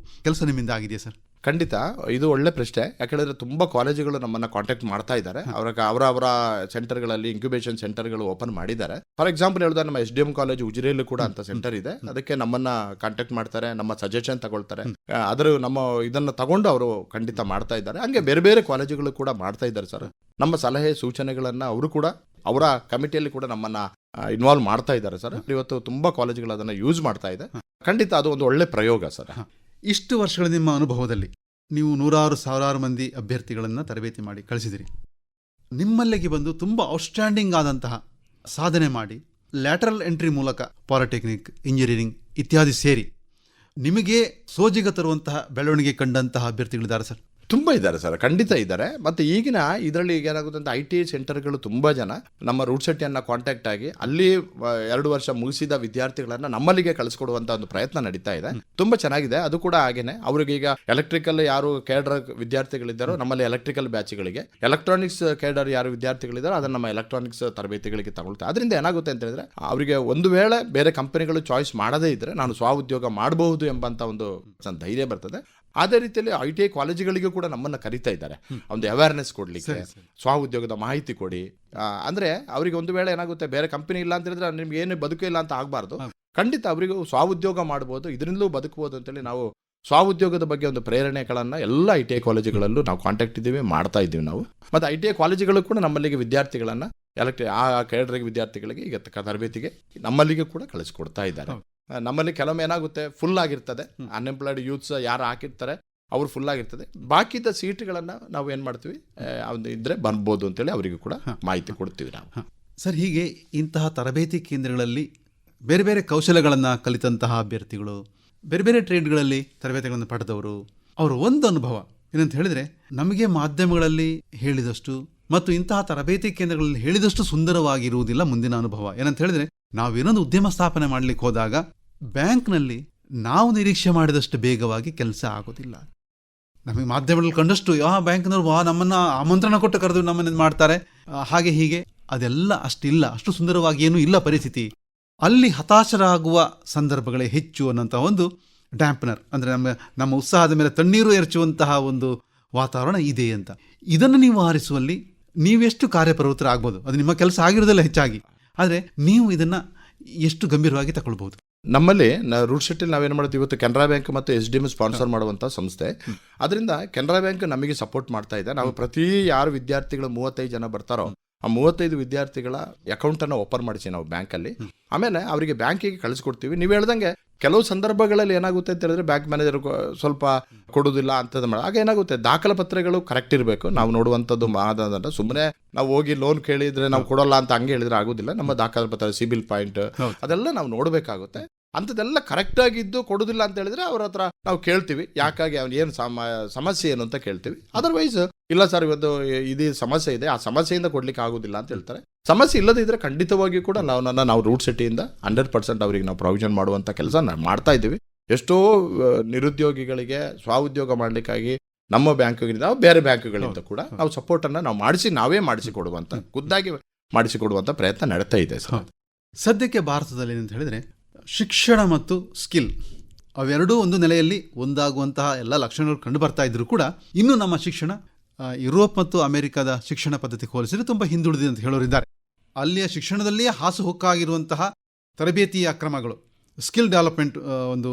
ಕೆಲಸ ನಿಮ್ಮಿಂದ ಆಗಿದೆಯಾ ಸರ್? ಖಂಡಿತ ಇದು ಒಳ್ಳೆ ಪ್ರಶ್ನೆ. ಯಾಕೆಂದರೆ ತುಂಬ ಕಾಲೇಜುಗಳು ನಮ್ಮನ್ನು ಕಾಂಟ್ಯಾಕ್ಟ್ ಮಾಡ್ತಾ ಇದ್ದಾರೆ. ಅವರ ಸೆಂಟರ್ಗಳಲ್ಲಿ ಇನ್ಕ್ಯುಬೇಷನ್ ಸೆಂಟರ್ಗಳು ಓಪನ್ ಮಾಡಿದ್ದಾರೆ. ಫಾರ್ ಎಕ್ಸಾಂಪಲ್ ಹೇಳಿದ್ರೆ ನಮ್ಮ SDM ಕಾಲೇಜ್ ಉಜಿರೆಯಲ್ಲೂ ಕೂಡ ಅಂತ ಸೆಂಟರ್ ಇದೆ. ಅದಕ್ಕೆ ನಮ್ಮನ್ನ ಕಾಂಟ್ಯಾಕ್ಟ್ ಮಾಡ್ತಾರೆ, ನಮ್ಮ ಸಜೆಷನ್ ತಗೊಳ್ತಾರೆ. ನಮ್ಮ ಇದನ್ನು ತಗೊಂಡು ಅವರು ಖಂಡಿತ ಮಾಡ್ತಾ ಇದ್ದಾರೆ. ಹಂಗೆ ಬೇರೆ ಬೇರೆ ಕಾಲೇಜುಗಳು ಕೂಡ ಮಾಡ್ತಾ ಇದ್ದಾರೆ ಸರ್. ನಮ್ಮ ಸಲಹೆ ಸೂಚನೆಗಳನ್ನು ಅವರು ಕೂಡ ಅವರ ಕಮಿಟಿಯಲ್ಲಿ ಕೂಡ ನಮ್ಮನ್ನ ಇನ್ವಾಲ್ವ್ ಮಾಡ್ತಾ ಇದ್ದಾರೆ ಸರ್. ಇವತ್ತು ತುಂಬಾ ಕಾಲೇಜುಗಳು ಅದನ್ನು ಯೂಸ್ ಮಾಡ್ತಾ ಇದೆ. ಖಂಡಿತ ಅದು ಒಂದು ಒಳ್ಳೆ ಪ್ರಯೋಗ ಸರ್. ಇಷ್ಟು ವರ್ಷಗಳ ನಿಮ್ಮ ಅನುಭವದಲ್ಲಿ ನೀವು ನೂರಾರು ಸಾವಿರಾರು ಮಂದಿ ಅಭ್ಯರ್ಥಿಗಳನ್ನು ತರಬೇತಿ ಮಾಡಿ ಕಳಿಸಿದಿರಿ. ನಿಮ್ಮಲ್ಲಿಗೆ ಬಂದು ತುಂಬ ಔಟ್ಸ್ಟ್ಯಾಂಡಿಂಗ್ ಆದಂತಹ ಸಾಧನೆ ಮಾಡಿ ಲ್ಯಾಟರಲ್ ಎಂಟ್ರಿ ಮೂಲಕ ಪಾಲಿಟೆಕ್ನಿಕ್, ಇಂಜಿನಿಯರಿಂಗ್ ಇತ್ಯಾದಿ ಸೇರಿ ನಿಮಗೆ ಸೋಜಿಗ ತರುವಂತಹ ಬೆಳವಣಿಗೆ ಕಂಡಂತಹ ಅಭ್ಯರ್ಥಿಗಳಿದ್ದಾರೆ ಸರ್? ತುಂಬ ಇದ್ದಾರೆ ಸರ್, ಖಂಡಿತ ಇದ್ದಾರೆ. ಮತ್ತು ಈಗಿನ ಇದರಲ್ಲಿ ಈಗ ಏನಾಗುತ್ತೆ ಅಂತ ITI ಸೆಂಟರ್ಗಳು ತುಂಬ ಜನ ನಮ್ಮ ರೂಟ್ ಸಿಟಿಯನ್ನು ಕಾಂಟ್ಯಾಕ್ಟ್ ಆಗಿ ಅಲ್ಲಿ 2 ವರ್ಷ ಮುಗಿಸಿದ ವಿದ್ಯಾರ್ಥಿಗಳನ್ನು ನಮ್ಮಲ್ಲಿಗೆ ಕಳಿಸ್ಕೊಡುವಂಥ ಒಂದು ಪ್ರಯತ್ನ ನಡೀತಾ ಇದೆ. ತುಂಬ ಚೆನ್ನಾಗಿದೆ. ಅದು ಕೂಡ ಹಾಗೇನೆ ಅವ್ರಿಗೆ ಈಗ ಎಲೆಕ್ಟ್ರಿಕಲ್ ಯಾರು ಕೇಡರ್ ವಿದ್ಯಾರ್ಥಿಗಳಿದ್ದಾರೋ ನಮ್ಮಲ್ಲಿ ಎಲೆಕ್ಟ್ರಿಕಲ್ ಬ್ಯಾಚ್ಗಳಿಗೆ, ಎಲೆಕ್ಟ್ರಾನಿಕ್ಸ್ ಕೇಡರ್ ಯಾರು ವಿದ್ಯಾರ್ಥಿಗಳಿದ್ದಾರೋ ಅದನ್ನು ನಮ್ಮ ಎಲೆಕ್ಟ್ರಾನಿಕ್ಸ್ ತರಬೇತಿಗಳಿಗೆ ತಗೊಳ್ತಾರೆ. ಅದರಿಂದ ಏನಾಗುತ್ತೆ ಅಂತ ಹೇಳಿದ್ರೆ ಅವರಿಗೆ ಒಂದು ವೇಳೆ ಬೇರೆ ಕಂಪನಿಗಳು ಚಾಯ್ಸ್ ಮಾಡದೇ ಇದ್ರೆ ನಾನು ಸ್ವಉದ್ಯೋಗ ಮಾಡಬಹುದು ಎಂಬಂತ ಒಂದು ಧೈರ್ಯ ಬರ್ತದೆ. ಅದೇ ರೀತಿಯಲ್ಲಿ ITI ಕಾಲೇಜುಗಳಿಗೂ ಕೂಡ ನಮ್ಮನ್ನು ಕರೀತಾ ಇದ್ದಾರೆ ಒಂದು ಅವೇರ್ನೆಸ್ ಕೊಡಲಿಕ್ಕೆ, ಸ್ವಉದ್ಯೋಗದ ಮಾಹಿತಿ ಕೊಡಿ. ಅಂದರೆ ಅವರಿಗೆ ಒಂದು ವೇಳೆ ಏನಾಗುತ್ತೆ ಬೇರೆ ಕಂಪನಿ ಇಲ್ಲ ಅಂತ ಹೇಳಿದ್ರೆ ನಿಮ್ಗೆ ಏನು ಬದುಕು ಇಲ್ಲ ಅಂತ ಆಗಬಾರ್ದು. ಖಂಡಿತ ಅವರಿಗೂ ಸ್ವಉದ್ಯೋಗ ಮಾಡ್ಬೋದು, ಇದರಿಂದಲೂ ಬದುಕಬಹುದು ಅಂತೇಳಿ ನಾವು ಸ್ವಉದ್ಯೋಗದ ಬಗ್ಗೆ ಒಂದು ಪ್ರೇರಣೆಗಳನ್ನು ಎಲ್ಲ ITI ಕಾಲೇಜುಗಳಲ್ಲೂ ನಾವು ಕಾಂಟ್ಯಾಕ್ಟ್ ಇದ್ದೀವಿ, ಮಾಡ್ತಾ ಇದ್ದೀವಿ ನಾವು. ಮತ್ತು ITI ಕಾಲೇಜುಗಳು ಕೂಡ ನಮ್ಮಲ್ಲಿಗೆ ವಿದ್ಯಾರ್ಥಿಗಳನ್ನು ಆ ಕೇಡರಿಗೆ ವಿದ್ಯಾರ್ಥಿಗಳಿಗೆ ಈಗ ತರಬೇತಿಗೆ ನಮ್ಮಲ್ಲಿಗೆ ಕೂಡ ಕಳಿಸ್ಕೊಡ್ತಾ ಇದ್ದಾರೆ. ನಮ್ಮಲ್ಲಿ ಕೆಲವೊಮ್ಮೆ ಏನಾಗುತ್ತೆ ಫುಲ್ ಆಗಿರ್ತದೆ, ಅನ್ಎಂಪ್ಲಾಯ್ಡ್ ಯೂತ್ಸ್ ಯಾರು ಹಾಕಿರ್ತಾರೆ ಅವ್ರು ಫುಲ್ ಆಗಿರ್ತದೆ. ಬಾಕಿದ ಸೀಟ್ಗಳನ್ನು ನಾವು ಏನು ಮಾಡ್ತೀವಿ ಇದ್ರೆ ಬರ್ಬೋದು ಅಂತೇಳಿ ಅವರಿಗೂ ಕೂಡ ಮಾಹಿತಿ ಕೊಡ್ತೀವಿ ನಾವು. ಸರ್, ಹೀಗೆ ಇಂತಹ ತರಬೇತಿ ಕೇಂದ್ರಗಳಲ್ಲಿ ಬೇರೆ ಬೇರೆ ಕೌಶಲ್ಯಗಳನ್ನು ಕಲಿತಂತಹ ಅಭ್ಯರ್ಥಿಗಳು, ಬೇರೆ ಬೇರೆ ಟ್ರೇಡ್ಗಳಲ್ಲಿ ತರಬೇತಿಗಳನ್ನು ಪಡೆದವರು, ಅವರ ಒಂದು ಅನುಭವ ಏನಂತ ಹೇಳಿದರೆ, ನಮಗೆ ಮಾಧ್ಯಮಗಳಲ್ಲಿ ಹೇಳಿದಷ್ಟು ಮತ್ತು ಇಂತಹ ತರಬೇತಿ ಕೇಂದ್ರಗಳಲ್ಲಿ ಹೇಳಿದಷ್ಟು ಸುಂದರವಾಗಿರುವುದಿಲ್ಲ ಮುಂದಿನ ಅನುಭವ. ಏನಂತ ಹೇಳಿದರೆ, ನಾವೇನೊಂದು ಉದ್ಯಮ ಸ್ಥಾಪನೆ ಮಾಡಲಿಕ್ಕೆ ಹೋದಾಗ ಬ್ಯಾಂಕ್ನಲ್ಲಿ ನಾವು ನಿರೀಕ್ಷೆ ಮಾಡಿದಷ್ಟು ಬೇಗವಾಗಿ ಕೆಲಸ ಆಗೋದಿಲ್ಲ. ನಮಗೆ ಮಾಧ್ಯಮಗಳಲ್ಲಿ ಕಂಡಷ್ಟು ಬ್ಯಾಂಕ್ನವ್ರು ನಮ್ಮನ್ನು ಆಮಂತ್ರಣ ಕೊಟ್ಟು ಕರೆದು ನಮ್ಮನ್ನು ಮಾಡ್ತಾರೆ, ಹಾಗೆ ಹೀಗೆ, ಅದೆಲ್ಲ ಅಷ್ಟಿಲ್ಲ, ಅಷ್ಟು ಸುಂದರವಾಗಿ ಏನೂ ಇಲ್ಲ ಪರಿಸ್ಥಿತಿ. ಅಲ್ಲಿ ಹತಾಶರಾಗುವ ಸಂದರ್ಭಗಳೇ ಹೆಚ್ಚು ಅನ್ನೋಂಥ ಒಂದು ಡ್ಯಾಂಪನರ್, ಅಂದರೆ ನಮ್ಮ ಉತ್ಸಾಹದ ಮೇಲೆ ತಣ್ಣೀರು ಎರಚುವಂತಹ ಒಂದು ವಾತಾವರಣ ಇದೆ ಅಂತ. ಇದನ್ನು ನೀವು ಆರಿಸುವಲ್ಲಿ ನೀವೆಷ್ಟು ಕಾರ್ಯಪ್ರವೃತ್ತರಾಗ್ಬೋದು, ಅದು ನಿಮ್ಮ ಕೆಲಸ ಆಗಿರೋದೆಲ್ಲ ಹೆಚ್ಚಾಗಿ, ಆದರೆ ನೀವು ಇದನ್ನು ಎಷ್ಟು ಗಂಭೀರವಾಗಿ ತಗೊಳ್ಬಹುದು? ನಮ್ಮಲ್ಲಿ ರೂಟ್ ಸಿಟಿಲಿ ನಾವೇನು ಮಾಡ್ತೀವಿ, ಇವತ್ತು ಕೆನರಾ ಬ್ಯಾಂಕ್ ಮತ್ತು SDM ಸ್ಪಾನ್ಸರ್ ಮಾಡುವಂಥ ಸಂಸ್ಥೆ. ಅದರಿಂದ ಕೆನರಾ ಬ್ಯಾಂಕ್ ನಮಗೆ ಸಪೋರ್ಟ್ ಮಾಡ್ತಾ ಇದೆ. ನಾವು ಪ್ರತಿ ಯಾರು ವಿದ್ಯಾರ್ಥಿಗಳು 35 ಜನ ಬರ್ತಾರೋ ಆ 35 ವಿದ್ಯಾರ್ಥಿಗಳ ಅಕೌಂಟನ್ನು ಓಪನ್ ಮಾಡಿಸಿ ನಾವು ಬ್ಯಾಂಕಲ್ಲಿ. ಆಮೇಲೆ ಅವರಿಗೆ ಬ್ಯಾಂಕಿಗೆ ಕಳಿಸ್ಕೊಡ್ತೀವಿ. ನೀವು ಹೇಳ್ದಂಗೆ ಕೆಲವು ಸಂದರ್ಭಗಳಲ್ಲಿ ಏನಾಗುತ್ತೆ ಅಂತ ಹೇಳಿದ್ರೆ ಬ್ಯಾಂಕ್ ಮ್ಯಾನೇಜರ್ ಸ್ವಲ್ಪ ಕೊಡೋದಿಲ್ಲ ಅಂತದ್ದು ಮಾಡಿ, ಆಗ ಏನಾಗುತ್ತೆ ದಾಖಲೆ ಪತ್ರಗಳು ಕರೆಕ್ಟ್ ಇರಬೇಕು. ನಾವು ನೋಡುವಂಥದ್ದು ಮಾನದಂಡ, ಸುಮ್ಮನೆ ನಾವು ಹೋಗಿ ಲೋನ್ ಕೇಳಿದ್ರೆ ನಾವು ಕೊಡೋಲ್ಲ ಅಂತ ಹಂಗೆ ಹೇಳಿದ್ರೆ ಆಗೋದಿಲ್ಲ. ನಮ್ಮ ದಾಖಲೆ ಪತ್ರ, ಸಿಬಿಲ್ ಪಾಯಿಂಟ್ ಅದೆಲ್ಲ ನಾವು ನೋಡಬೇಕಾಗುತ್ತೆ. ಅಂಥದ್ದೆಲ್ಲ ಕರೆಕ್ಟಾಗಿದ್ದು ಕೊಡೋದಿಲ್ಲ ಅಂತ ಹೇಳಿದ್ರೆ ಅವ್ರ ಹತ್ರ ನಾವು ಕೇಳ್ತೀವಿ, ಯಾಕಾಗಿ ಅವ್ನು ಏನು ಸಮಸ್ಯೆ ಏನು ಅಂತ ಕೇಳ್ತೀವಿ. ಅದರ್ವೈಸ್ ಇಲ್ಲ ಸರ್ ಇವತ್ತು ಇದು ಸಮಸ್ಯೆ ಇದೆ, ಆ ಸಮಸ್ಯೆಯಿಂದ ಕೊಡ್ಲಿಕ್ಕೆ ಆಗೋದಿಲ್ಲ ಅಂತ ಹೇಳ್ತಾರೆ. ಸಮಸ್ಯೆ ಇಲ್ಲದಿದ್ದರೆ ಖಂಡಿತವಾಗಿಯೂ ಕೂಡ ನಾವು ರೂಟ್ ಸಿಟಿಯಿಂದ 100% ಅವರಿಗೆ ನಾವು ಪ್ರೊವಿಷನ್ ಮಾಡುವಂಥ ಕೆಲಸ ಮಾಡ್ತಾ ಇದ್ದೀವಿ. ಎಷ್ಟೋ ನಿರುದ್ಯೋಗಿಗಳಿಗೆ ಸ್ವಉದ್ಯೋಗ ಮಾಡಲಿಕ್ಕಾಗಿ ನಮ್ಮ ಬ್ಯಾಂಕ್ಗಳಿಂದ ಬೇರೆ ಬ್ಯಾಂಕ್ಗಳಿಂದ ಕೂಡ ನಾವು ಸಪೋರ್ಟನ್ನು ನಾವು ನಾವೇ ಮಾಡಿಸಿಕೊಡುವಂಥ ಖುದ್ದಾಗಿ ಮಾಡಿಸಿಕೊಡುವಂಥ ಪ್ರಯತ್ನ ನಡೀತಾ ಇದೆ ಸರ್. ಸದ್ಯಕ್ಕೆ ಭಾರತದಲ್ಲಿ ಅಂತ ಹೇಳಿದರೆ ಶಿಕ್ಷಣ ಮತ್ತು ಸ್ಕಿಲ್ ಅವೆರಡೂ ಒಂದು ನೆಲೆಯಲ್ಲಿ ಒಂದಾಗುವಂತಹ ಎಲ್ಲ ಲಕ್ಷಣಗಳು ಕಂಡು ಬರ್ತಾ ಇದ್ರು ಕೂಡ ಇನ್ನೂ ನಮ್ಮ ಶಿಕ್ಷಣ ಯುರೋಪ್ ಮತ್ತು ಅಮೆರಿಕದ ಶಿಕ್ಷಣ ಪದ್ಧತಿ ಹೋಲಿಸಿದರೆ ತುಂಬ ಹಿಂದುಳಿದಿದೆ ಅಂತ ಹೇಳೋರಿದ್ದಾರೆ. ಅಲ್ಲಿಯ ಶಿಕ್ಷಣದಲ್ಲಿಯೇ ಹಾಸುಹೊಕ್ಕಾಗಿರುವಂತಹ ತರಬೇತಿಯ ಕ್ರಮಗಳು, ಸ್ಕಿಲ್ ಡೆವಲಪ್ಮೆಂಟ್ ಒಂದು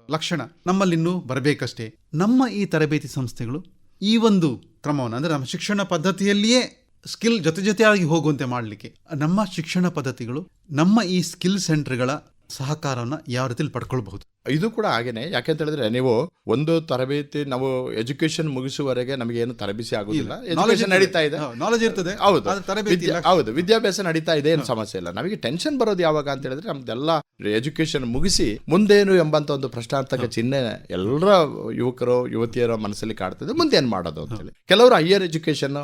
ಲಕ್ಷಣ ನಮ್ಮಲ್ಲಿನ್ನೂ ಬರಬೇಕಷ್ಟೇ. ನಮ್ಮ ಈ ತರಬೇತಿ ಸಂಸ್ಥೆಗಳು ಈ ಒಂದು ಕ್ರಮವನ್ನು ಅಂದರೆ ನಮ್ಮ ಶಿಕ್ಷಣ ಪದ್ಧತಿಯಲ್ಲಿಯೇ ಸ್ಕಿಲ್ ಜೊತೆಯಾಗಿ ಹೋಗುವಂತೆ ಮಾಡಲಿಕ್ಕೆ ನಮ್ಮ ಶಿಕ್ಷಣ ಪದ್ಧತಿಗಳು ನಮ್ಮ ಈ ಸ್ಕಿಲ್ ಸೆಂಟರ್ಗಳ ಸಹಕಾರವನ್ನು ಯಾವ ರೀತಿಯಲ್ಲಿ ಪಡ್ಕೊಳ್ಬಹುದು? ಇದು ಕೂಡ ಹಾಗೇನೆ. ಯಾಕೆಂತ ಹೇಳಿದ್ರೆ ನೀವು ಒಂದು ತರಬೇತಿ ನಾವು ಎಜುಕೇಶನ್ ಮುಗಿಸುವವರೆಗೆ ನಮಗೆ ಏನು ತರಬೇತಿ ಆಗುದಿಲ್ಲ, ಎಜುಕೇಶನ್ ನಡೀತಾ ಇದೆ, ನಾಲೆಜ್ ಇರ್ತದೆ, ಹೌದು ವಿದ್ಯಾಭ್ಯಾಸ ನಡೀತಾ ಇದೆ, ಏನು ಸಮಸ್ಯೆ ಇಲ್ಲ. ನಮಗೆ ಟೆನ್ಷನ್ ಬರೋದು ಯಾವಾಗ ಅಂತ ಹೇಳಿದ್ರೆ ನಮ್ದೆಲ್ಲ ಎಜುಕೇಶನ್ ಮುಗಿಸಿ ಮುಂದೇನು ಎಂಬಂತ ಒಂದು ಪ್ರಶ್ನಾರ್ಥಕ ಚಿಹ್ನೆ ಎಲ್ಲರ ಯುವಕರು ಯುವತಿಯರ ಮನಸ್ಸಲ್ಲಿ ಕಾಡ್ತದೆ, ಮುಂದೆ ಏನು ಮಾಡೋದು ಅಂತ ಹೇಳಿ. ಕೆಲವರು ಹೈಯರ್ ಎಜುಕೇಶನ್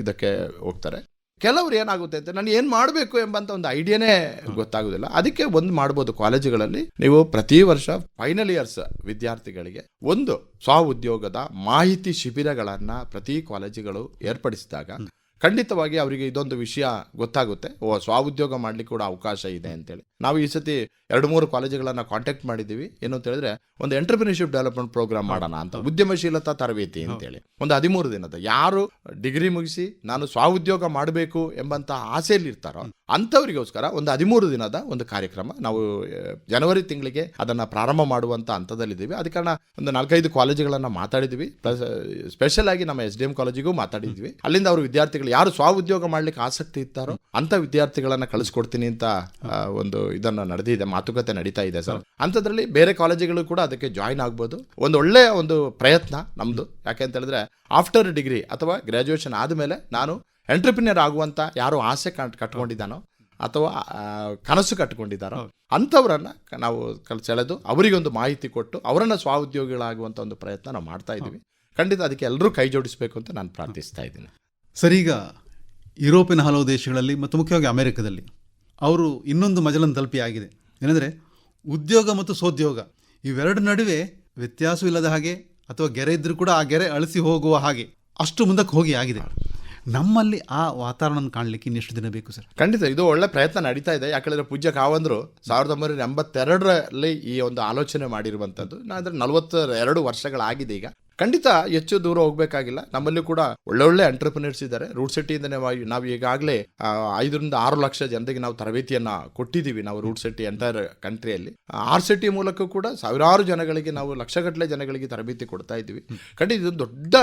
ಇದಕ್ಕೆ ಹೋಗ್ತಾರೆ, ಕೆಲವರು ಏನಾಗುತ್ತೆ ಅಂತ ನಾನು ಏನು ಮಾಡಬೇಕು ಎಂಬಂತ ಒಂದು ಐಡಿಯಾನೇ ಗೊತ್ತಾಗೋದಿಲ್ಲ. ಅದಕ್ಕೆ ಒಂದು ಮಾಡ್ಬೋದು, ಕಾಲೇಜುಗಳಲ್ಲಿ ನೀವು ಪ್ರತಿ ವರ್ಷ ಫೈನಲ್ ಇಯರ್ಸ್ ವಿದ್ಯಾರ್ಥಿಗಳಿಗೆ ಒಂದು ಸ್ವ ಉದ್ಯೋಗದ ಮಾಹಿತಿ ಶಿಬಿರಗಳನ್ನು ಪ್ರತಿ ಕಾಲೇಜುಗಳು ಏರ್ಪಡಿಸಿದಾಗ ಖಂಡಿತವಾಗಿ ಅವರಿಗೆ ಇದೊಂದು ವಿಷಯ ಗೊತ್ತಾಗುತ್ತೆ, ಸ್ವ ಉದ್ಯೋಗ ಮಾಡ್ಲಿಕ್ಕೆ ಕೂಡ ಅವಕಾಶ ಇದೆ ಅಂತೇಳಿ. ನಾವು ಈ ಸತಿ 2-3 ಕಾಲೇಜುಗಳನ್ನು ಕಾಂಟ್ಯಾಕ್ಟ್ ಮಾಡಿದ್ದೀವಿ. ಏನು ಅಂತ ಹೇಳಿದ್ರೆ ಒಂದು ಎಂಟರ್ಪ್ರಿನರ್ಶಿಪ್ ಡೆವಲಪ್ಮೆಂಟ್ ಪ್ರೋಗ್ರಾಮ್ ಮಾಡೋಣ ಅಂತ, ಉದ್ಯಮಶೀಲತಾ ತರಬೇತಿ ಅಂತೇಳಿ ಒಂದು 13 ದಿನದ. ಯಾರು ಡಿಗ್ರಿ ಮುಗಿಸಿ ನಾನು ಸ್ವ ಉದ್ಯೋಗ ಮಾಡಬೇಕು ಎಂಬಂತ ಆಸೆಯಲ್ಲಿ ಇರ್ತಾರೋ ಅಂಥವರಿಗೋಸ್ಕರ ಒಂದು 13 ದಿನದ ಒಂದು ಕಾರ್ಯಕ್ರಮ ನಾವು ಜನವರಿ ತಿಂಗಳಿಗೆ ಅದನ್ನು ಪ್ರಾರಂಭ ಮಾಡುವಂಥ ಹಂತದಲ್ಲಿದ್ದೀವಿ. ಅದ ಕಾರಣ ಒಂದು 4-5 ಕಾಲೇಜುಗಳನ್ನು ಮಾತಾಡಿದ್ವಿ. ಸ್ಪೆಷಲ್ ಆಗಿ ನಮ್ಮ SDM ಕಾಲೇಜಿಗೂ ಮಾತಾಡಿದ್ವಿ. ಅಲ್ಲಿಂದ ಅವರು ವಿದ್ಯಾರ್ಥಿಗಳು ಯಾರು ಸ್ವ ಉದ್ಯೋಗ ಮಾಡ್ಲಿಕ್ಕೆ ಆಸಕ್ತಿ ಇರ್ತಾರೋ ಅಂತ ವಿದ್ಯಾರ್ಥಿಗಳನ್ನ ಕಳಿಸ್ಕೊಡ್ತೀನಿ ಅಂತ ಒಂದು ಇದನ್ನ ನಡೆದಿದೆ, ಮಾತುಕತೆ ನಡೀತಾ ಇದೆ ಸರ್. ಅಂಥದ್ರಲ್ಲಿ ಬೇರೆ ಕಾಲೇಜುಗಳು ಕೂಡ ಅದಕ್ಕೆ ಜಾಯಿನ್ ಆಗ್ಬೋದು. ಒಂದು ಒಳ್ಳೆಯ ಒಂದು ಪ್ರಯತ್ನ ನಮ್ದು. ಯಾಕೆ ಅಂತ ಹೇಳಿದ್ರೆ ಆಫ್ಟರ್ ಡಿಗ್ರಿ ಅಥವಾ ಗ್ರಾಜುಯೇಷನ್ ಆದಮೇಲೆ ನಾನು ಎಂಟರ್ಪ್ರಿನಿಯರ್ ಆಗುವಂತ ಯಾರು ಆಸೆ ಕಟ್ಕೊಂಡಿದ್ದಾನೋ ಅಥವಾ ಕನಸು ಕಟ್ಕೊಂಡಿದ್ದಾರೋ ಅಂಥವ್ರನ್ನ ನಾವು ಸೆಳೆದು ಅವರಿಗೊಂದು ಮಾಹಿತಿ ಕೊಟ್ಟು ಅವರನ್ನ ಸ್ವಾಉದ್ಯೋಗಿಗಳಾಗುವಂಥ ಒಂದು ಪ್ರಯತ್ನ ನಾವು ಮಾಡ್ತಾ ಇದ್ದೀವಿ. ಖಂಡಿತ ಅದಕ್ಕೆ ಎಲ್ಲರೂ ಕೈ ಜೋಡಿಸಬೇಕು ಅಂತ ನಾನು ಪ್ರಾರ್ಥಿಸ್ತಾ ಇದ್ದೀನಿ. ಸರಿಗ ಯುರೋಪಿನ ಹಲವು ದೇಶಗಳಲ್ಲಿ ಮತ್ತು ಮುಖ್ಯವಾಗಿ ಅಮೆರಿಕದಲ್ಲಿ ಅವರು ಇನ್ನೊಂದು ಮಜಲನ್ನು ತಲುಪಿ ಆಗಿದೆ. ಏನಂದರೆ ಉದ್ಯೋಗ ಮತ್ತು ಸೋದ್ಯೋಗ ಇವೆರಡು ನಡುವೆ ವ್ಯತ್ಯಾಸವಿಲ್ಲದ ಹಾಗೆ ಅಥವಾ ಗೆರೆ ಇದ್ದರೂ ಕೂಡ ಆ ಗೆರೆ ಅಳಿಸಿ ಹೋಗುವ ಹಾಗೆ ಅಷ್ಟು ಮುಂದಕ್ಕೆ ಹೋಗಿ ಆಗಿದೆ. ನಮ್ಮಲ್ಲಿ ಆ ವಾತಾವರಣ ಕಾಣಲಿಕ್ಕೆ ಇನ್ನೆಷ್ಟು ದಿನ ಬೇಕು ಸರ್? ಖಂಡಿತ ಇದು ಒಳ್ಳೆ ಪ್ರಯತ್ನ ನಡೀತಾ ಇದೆ. ಯಾಕಂದರೆ ಪೂಜ್ಯ ಕಾವಂದರು 1982ರಲ್ಲಿ ಈ ಒಂದು ಆಲೋಚನೆ ಮಾಡಿರುವಂಥದ್ದು. ಅಂದರೆ 42 ವರ್ಷಗಳಾಗಿದೆ ಈಗ. ಖಂಡಿತ ಹೆಚ್ಚು ದೂರ ಹೋಗಬೇಕಾಗಿಲ್ಲ. ನಮ್ಮಲ್ಲಿ ಕೂಡ ಒಳ್ಳೊಳ್ಳೆ ಎಂಟರ್ಪ್ರಿನರ್ಸ್ ಇದ್ದಾರೆ. ರೂಟ್ ಸಿಟಿಯಿಂದನೇ ನಾವು ಈಗಾಗಲೇ 5-6 ಲಕ್ಷ ಜನರಿಗೆ ನಾವು ತರಬೇತಿಯನ್ನು ಕೊಟ್ಟಿದ್ದೀವಿ. ನಾವು ರೂಟ್ ಸಿಟಿ ಎಂಟೈರ್ ಕಂಟ್ರಿಯಲ್ಲಿ RCT ಮೂಲಕ ಕೂಡ ಸಾವಿರಾರು ಜನಗಳಿಗೆ ನಾವು ಲಕ್ಷಗಟ್ಟಲೆ ಜನಗಳಿಗೆ ತರಬೇತಿ ಕೊಡ್ತಾ ಇದ್ದೀವಿ. ಖಂಡಿತ ಇದು ದೊಡ್ಡ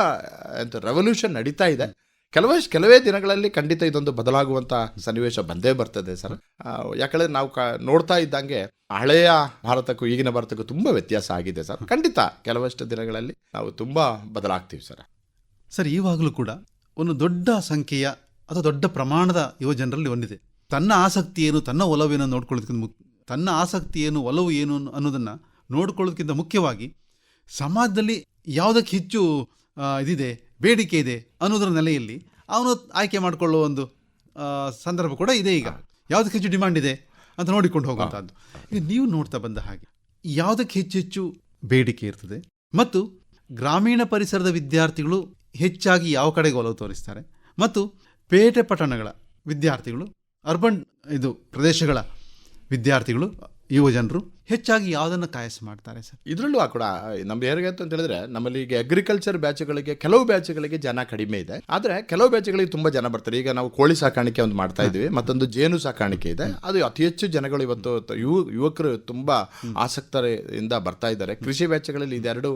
ರೆವಲ್ಯೂಷನ್ ನಡೀತಾ ಇದೆ. ಕೆಲವೇ ದಿನಗಳಲ್ಲಿ ಖಂಡಿತ ಇದೊಂದು ಬದಲಾಗುವಂಥ ಸನ್ನಿವೇಶ ಬಂದೇ ಬರ್ತದೆ ಸರ್. ಯಾಕಂದರೆ ನಾವು ನೋಡ್ತಾ ಇದ್ದಂಗೆ ಹಳೆಯ ಭಾರತಕ್ಕೂ ಈಗಿನ ಭಾರತಕ್ಕೂ ತುಂಬ ವ್ಯತ್ಯಾಸ ಆಗಿದೆ ಸರ್. ಖಂಡಿತ ಕೆಲವಷ್ಟು ದಿನಗಳಲ್ಲಿ ನಾವು ತುಂಬ ಬದಲಾಗ್ತೀವಿ ಸರ್. ಸರ್, ಇವಾಗಲೂ ಕೂಡ ಒಂದು ದೊಡ್ಡ ಸಂಖ್ಯೆಯ ಅಥವಾ ದೊಡ್ಡ ಪ್ರಮಾಣದ ಯುವ ಜನರಲ್ಲಿ ಒಂದಿದೆ, ತನ್ನ ಆಸಕ್ತಿ ಏನು, ತನ್ನ ಒಲವೇನು ನೋಡ್ಕೊಳ್ಳೋದಕ್ಕಿಂತ ತನ್ನ ಆಸಕ್ತಿ ಏನು, ಒಲವು ಏನು ಅನ್ನೋದನ್ನು ನೋಡ್ಕೊಳ್ಳೋದಕ್ಕಿಂತ ಮುಖ್ಯವಾಗಿ ಸಮಾಜದಲ್ಲಿ ಯಾವುದಕ್ಕೆ ಹೆಚ್ಚು ಇದಿದೆ, ಬೇಡಿಕೆ ಇದೆ ಅನ್ನೋದರ ನೆಲೆಯಲ್ಲಿ ಅವನು ಆಯ್ಕೆ ಮಾಡಿಕೊಳ್ಳುವ ಒಂದು ಸಂದರ್ಭ ಕೂಡ ಇದೆ. ಈಗ ಯಾವುದಕ್ಕೆ ಹೆಚ್ಚು ಡಿಮಾಂಡ್ ಇದೆ ಅಂತ ನೋಡಿಕೊಂಡು ಹೋಗುವಂಥದ್ದು. ಈಗ ನೀವು ನೋಡ್ತಾ ಬಂದ ಹಾಗೆ ಯಾವುದಕ್ಕೆ ಹೆಚ್ಚು ಬೇಡಿಕೆ ಇರ್ತದೆ ಮತ್ತು ಗ್ರಾಮೀಣ ಪರಿಸರದ ವಿದ್ಯಾರ್ಥಿಗಳು ಹೆಚ್ಚಾಗಿ ಯಾವ ಕಡೆಗೆ ಒಲವು ತೋರಿಸ್ತಾರೆ ಮತ್ತು ಪೇಟೆ ಪಟ್ಟಣಗಳ ವಿದ್ಯಾರ್ಥಿಗಳು, ಅರ್ಬನ್ ಪ್ರದೇಶಗಳ ವಿದ್ಯಾರ್ಥಿಗಳು, ಯುವ ಜನರು ಹೆಚ್ಚಾಗಿ ಯಾವುದನ್ನು ಕಾಯಸ್ ಮಾಡ್ತಾರೆ ಸರ್? ಇದರಲ್ಲೂ ಕೂಡ ನಮ್ದು ಹೇಗೆ ಅಂತ ಹೇಳಿದ್ರೆ ನಮ್ಮಲ್ಲಿ ಈಗ ಅಗ್ರಿಕಲ್ಚರ್ ಬ್ಯಾಚ್ಗಳಿಗೆ ಕೆಲವು ಬ್ಯಾಚ್ಗಳಿಗೆ ಜನ ಕಡಿಮೆ ಇದೆ, ಆದರೆ ಕೆಲವು ಬ್ಯಾಚ್ಗಳಿಗೆ ತುಂಬ ಜನ ಬರ್ತಾರೆ. ಈಗ ನಾವು ಕೋಳಿ ಸಾಕಾಣಿಕೆ ಒಂದು ಮಾಡ್ತಾ ಇದ್ದೀವಿ, ಮತ್ತೊಂದು ಜೇನು ಸಾಕಾಣಿಕೆ ಇದೆ. ಅದು ಅತಿ ಹೆಚ್ಚು ಜನಗಳು ಇವತ್ತು ಯುವಕರು ತುಂಬ ಆಸಕ್ತರಿಂದ ಬರ್ತಾ ಇದ್ದಾರೆ. ಕೃಷಿ ಬ್ಯಾಚ್ಗಳಲ್ಲಿ ಇದೆರಡು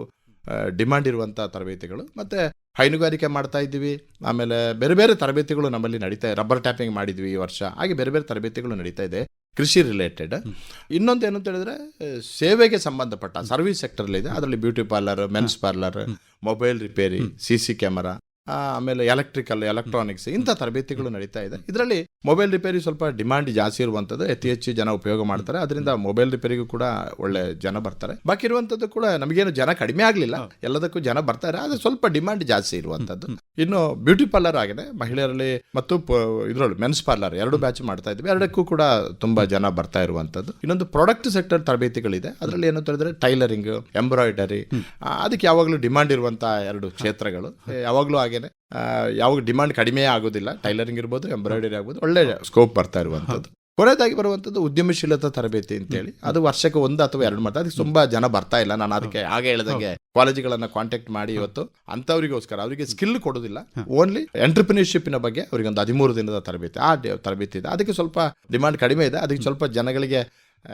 ಡಿಮಾಂಡ್ ಇರುವಂಥ ತರಬೇತಿಗಳು. ಮತ್ತು ಹೈನುಗಾರಿಕೆ ಮಾಡ್ತಾ ಇದ್ದೀವಿ. ಆಮೇಲೆ ಬೇರೆ ಬೇರೆ ತರಬೇತಿಗಳು ನಮ್ಮಲ್ಲಿ ನಡೀತಾ ಇದೆ. ರಬ್ಬರ್ ಟ್ಯಾಪಿಂಗ್ ಮಾಡಿದ್ವಿ ಈ ವರ್ಷ. ಹಾಗೆ ಬೇರೆ ಬೇರೆ ತರಬೇತಿಗಳು ನಡೀತಾ ಇದೆ ಕೃಷಿ ರಿಲೇಟೆಡ್. ಇನ್ನೊಂದು ಏನು ಅಂತ ಹೇಳಿದ್ರೆ ಸೇವೆಗೆ ಸಂಬಂಧಪಟ್ಟ ಸರ್ವಿಸ್ ಸೆಕ್ಟರ್ಲಿದೆ. ಅದರಲ್ಲಿ beauty parlour, men's parlour, mobile repair, CC camera, ಆಮೇಲೆ ಎಲೆಕ್ಟ್ರಾನಿಕ್ಸ್ ಇಂಥ ತರಬೇತಿಗಳು ನಡೀತಾ ಇದೆ. ಇದರಲ್ಲಿ ಮೊಬೈಲ್ ರಿಪೇರಿ ಸ್ವಲ್ಪ ಡಿಮಾಂಡ್ ಜಾಸ್ತಿ ಇರುವಂಥದ್ದು, ಅತಿ ಹೆಚ್ಚು ಜನ ಉಪಯೋಗ ಮಾಡ್ತಾರೆ. ಅದರಿಂದ ಮೊಬೈಲ್ ರಿಪೇರಿಗೂ ಕೂಡ ಒಳ್ಳೆ ಜನ ಬರ್ತಾರೆ. ಬಾಕಿ ಇರುವಂಥದ್ದು ಕೂಡ ನಮಗೇನು ಜನ ಕಡಿಮೆ ಆಗಲಿಲ್ಲ, ಎಲ್ಲದಕ್ಕೂ ಜನ ಬರ್ತಾರೆ, ಆದರೆ ಸ್ವಲ್ಪ ಡಿಮಾಂಡ್ ಜಾಸ್ತಿ ಇರುವಂಥದ್ದು. ಇನ್ನು ಬ್ಯೂಟಿ ಪಾರ್ಲರ್ ಆಗಿದೆ, ಮಹಿಳೆಯರಲ್ಲಿ ಮತ್ತು ಇದರಲ್ಲಿ ಮೆನ್ಸ್ ಪಾರ್ಲರ್ 2 ಬ್ಯಾಚ್ ಮಾಡ್ತಾ ಇದ್ವಿ. 2ಕ್ಕೂ ಕೂಡ ತುಂಬಾ ಜನ ಬರ್ತಾ ಇರುವಂಥದ್ದು. ಇನ್ನೊಂದು ಪ್ರಾಡಕ್ಟ್ ಸೆಕ್ಟರ್ ತರಬೇತಿಗಳಿದೆ. ಅದರಲ್ಲಿ ಏನು ಹೇಳಿದ್ರೆ ಟೈಲರಿಂಗ್, ಎಂಬ್ರಾಯ್ಡರಿ, ಅದಕ್ಕೆ ಯಾವಾಗಲೂ ಡಿಮಾಂಡ್ ಇರುವಂಥ 2 ಕ್ಷೇತ್ರಗಳು. ಯಾವಾಗಲೂ ಹಾಗೇನೆ, ಯಾವಾಗ ಡಿಮಾಂಡ್ ಕಡಿಮೆ ಆಗೋದಿಲ್ಲ. ಟೈಲರಿಂಗ್ ಇರ್ಬೋದು, ಎಂಬ್ರಾಯ್ಡರಿ ಆಗ್ಬೋದು, ಒಳ್ಳೆ ಸ್ಕೋಪ್ ಬರ್ತಾ ಇರುವಂಥದ್ದು. ಕೊನೆಯದಾಗಿ ಬರುವಂಥದ್ದು ಉದ್ಯಮಶೀಲತಾ ತರಬೇತಿ ಅಂತೇಳಿ, ಅದು ವರ್ಷಕ್ಕೆ 1 ಅಥವಾ 2 ಮಾಡ್ತಾರೆ. ಅದಕ್ಕೆ ತುಂಬಾ ಜನ ಬರ್ತಾ ಇಲ್ಲ. ನಾನು ಅದಕ್ಕೆ ಹಾಗೆ ಹೇಳಿದಂಗೆ ಕಾಲೇಜುಗಳನ್ನ ಕಾಂಟ್ಯಾಕ್ಟ್ ಮಾಡಿ ಇವತ್ತು ಅಂಥವರಿಗೋಸ್ಕರ ಅವರಿಗೆ ಸ್ಕಿಲ್ ಕೊಡೋದಿಲ್ಲ, ಓನ್ಲಿ ಎಂಟರ್ಪ್ರಿನರ್ಶಿಪ್ನ ಬಗ್ಗೆ ಅವರಿಗೆ ಒಂದು 13 ದಿನದ ತರಬೇತಿ, ಆ ತರಬೇತಿ ಇದೆ. ಅದಕ್ಕೆ ಸ್ವಲ್ಪ ಡಿಮಾಂಡ್ ಕಡಿಮೆ ಇದೆ. ಅದಕ್ಕೆ ಸ್ವಲ್ಪ ಜನಗಳಿಗೆ